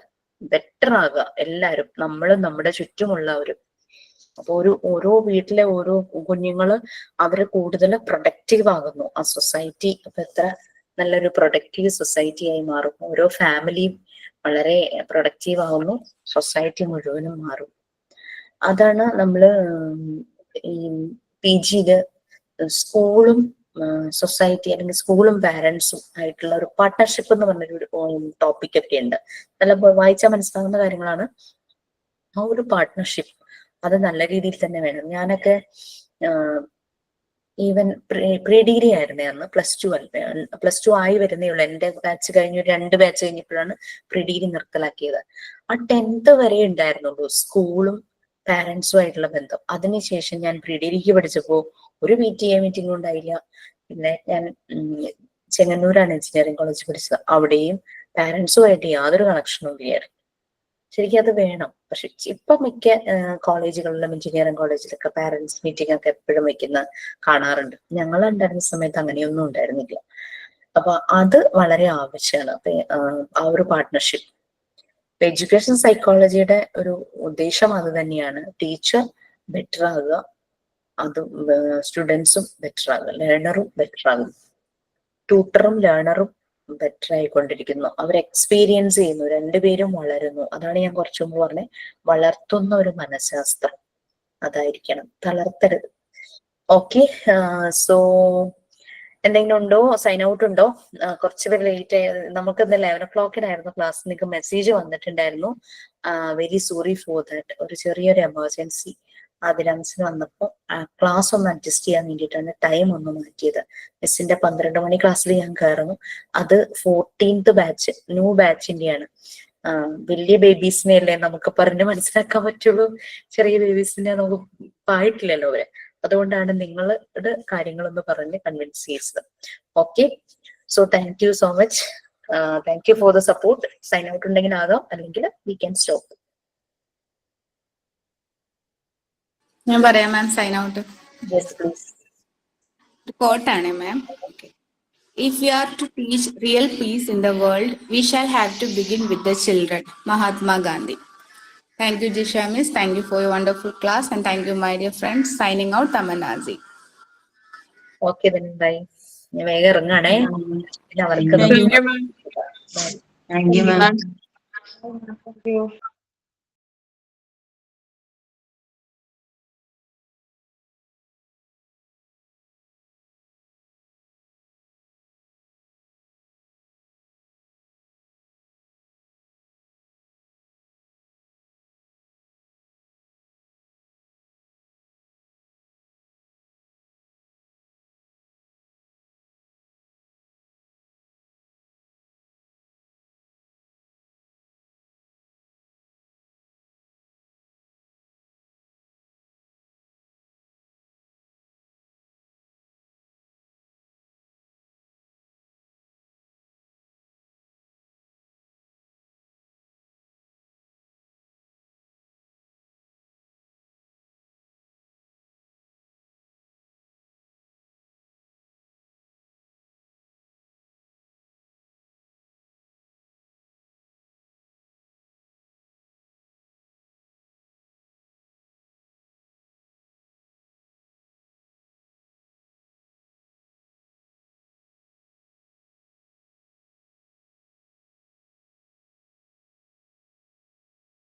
S1: ബെറ്റർ ആകുക എല്ലാവരും, നമ്മളും നമ്മുടെ ചുറ്റുമുള്ളവരും. അപ്പൊ ഓരോ വീട്ടിലെ ഓരോ കുഞ്ഞുങ്ങള് അവര് കൂടുതൽ പ്രൊഡക്റ്റീവ് ആകുന്നു. ആ സൊസൈറ്റി അപ്പൊ എത്ര നല്ലൊരു പ്രൊഡക്റ്റീവ് സൊസൈറ്റി ആയി മാറും. ഓരോ ഫാമിലിയും വളരെ പ്രൊഡക്റ്റീവ് ആകുന്നു, സൊസൈറ്റി മുഴുവനും മാറും. അതാണ് നമ്മള് ഈ PGയില് സ്കൂളും സൊസൈറ്റി അല്ലെങ്കിൽ സ്കൂളും പാരന്റ്സും ആയിട്ടുള്ള ഒരു പാർട്ട്ണർഷിപ്പ് എന്ന് പറഞ്ഞൊരു ടോപ്പിക് ഒക്കെ ഉണ്ട്. നല്ല വായിച്ചാൽ മനസ്സിലാവുന്ന കാര്യങ്ങളാണ്. ആ ഒരു പാർട്ട്ണർഷിപ്പ് അത് നല്ല രീതിയിൽ തന്നെ വേണം. ഞാനൊക്കെ ഈവൻ പ്രീ ഡിഗ്രി ആയിരുന്നേ അന്ന്, പ്ലസ് ടു ആയി വരുന്നേ ഉള്ളൂ. എന്റെ ബാച്ച് കഴിഞ്ഞു, 2 ബാച്ച് കഴിഞ്ഞപ്പോഴാണ് പ്രീ ഡിഗ്രി നിർത്തലാക്കിയത്. ആ 10th വരെ ഉണ്ടായിരുന്നുള്ളൂ സ്കൂളും പാരന്റ്സും ആയിട്ടുള്ള ബന്ധം. അതിനുശേഷം ഞാൻ പ്രീ ഡിഗ്രിക്ക് പഠിച്ചപ്പോ ഒരു PTA മീറ്റിംഗും ഉണ്ടായില്ല. പിന്നെ ഞാൻ ചെങ്ങന്നൂരാണ് എഞ്ചിനീയറിംഗ് കോളേജ് പഠിച്ചത്, അവിടെയും പാരന്റ്സുമായിട്ട് യാതൊരു കണക്ഷനും ഇല്ലായിരുന്നു. ശരിക്കും അത് വേണം. പക്ഷെ ഇപ്പൊ മിക്ക കോളേജുകളിലും എഞ്ചിനീയറിംഗ് കോളേജിലൊക്കെ പാരന്റ്സ് മീറ്റിംഗ് ഒക്കെ എപ്പോഴും വെക്കുന്ന കാണാറുണ്ട്. ഞങ്ങൾ ഉണ്ടായിരുന്ന സമയത്ത് അങ്ങനെയൊന്നും ഉണ്ടായിരുന്നില്ല. അപ്പൊ അത് വളരെ ആവശ്യമാണ്. അപ്പൊ ആ ഒരു പാർട്ട്ണർഷിപ്പ്, എഡ്യൂക്കേഷൻ സൈക്കോളജിയുടെ ഒരു ഉദ്ദേശം അത് തന്നെയാണ്. ടീച്ചർ ബെറ്റർ ആകുക, അത് സ്റ്റുഡൻസും ബെറ്റർ ആകുക, ലേണറും ബെറ്റർ ആകും, ട്യൂട്ടറും ലേണറും ബെറ്റർ ആയിക്കൊണ്ടിരിക്കുന്നു. അവർ എക്സ്പീരിയൻസ് ചെയ്യുന്നു, രണ്ടുപേരും വളരുന്നു. അതാണ് ഞാൻ കുറച്ചു മുമ്പ് പറഞ്ഞത്, വളർത്തുന്ന ഒരു മനഃശാസ്ത്രം അതായിരിക്കണം, തളർത്തരുത്. ഓക്കെ, സോ എന്തെങ്കിലും ഉണ്ടോ? സൈൻ ഔട്ട് ഉണ്ടോ? കുറച്ച് പേര് ലേറ്റ് ആയി. നമുക്ക് ഇന്ന് 11 o'clock ക്ലാസ്. നിങ്ങൾക്ക് മെസ്സേജ് വന്നിട്ടുണ്ടായിരുന്നു. Very sorry for that. ഒരു ചെറിയൊരു എമർജൻസി ആദിലാൻസിന് വന്നപ്പോ ക്ലാസ് ഒന്ന് അഡ്ജസ്റ്റ് ചെയ്യാൻ വേണ്ടിയിട്ടാണ് ടൈം ഒന്ന് മാറ്റിയത്. മിസ്സിന്റെ 12 മണി ക്ലാസ്സിൽ ഞാൻ കയറുന്നു. അത് 14th ബാച്ച്, ന്യൂ ബാച്ചിന്റെയാണ്. വലിയ ബേബീസിനെ അല്ലേ നമുക്ക് പറഞ്ഞ് മനസ്സിലാക്കാൻ പറ്റുള്ളൂ, ചെറിയ ബേബീസിനെ നമുക്ക് ആയിട്ടില്ലല്ലോ അവരെ. അതുകൊണ്ടാണ് നിങ്ങളുടെ കാര്യങ്ങളൊന്ന് പറഞ്ഞ് കൺവിൻസ് ചെയ്തത്. Okay, so thank you so much. Thank you for the support. Sign out ഉണ്ടെങ്കിൽ ആകാം, അല്ലെങ്കിൽ വി ക്യാൻ സ്റ്റോപ്പ്.
S2: ഞാൻ പറയാം ma'am sign out.
S1: Yes please.
S2: കോട്ടാണ് ma'am. If we are to teach real peace in the world, we shall have to begin with the children. Mahatma Gandhi. Thank you, Jisha Miss. Thank you for your wonderful class, and thank you, my dear friends. Signing out, Tamanazi.
S1: Okay, bye. ഞാൻ വേഗം ഇറങ്ങാണേ. അവർക്ക്
S8: Thank you, ma'am.
S1: By.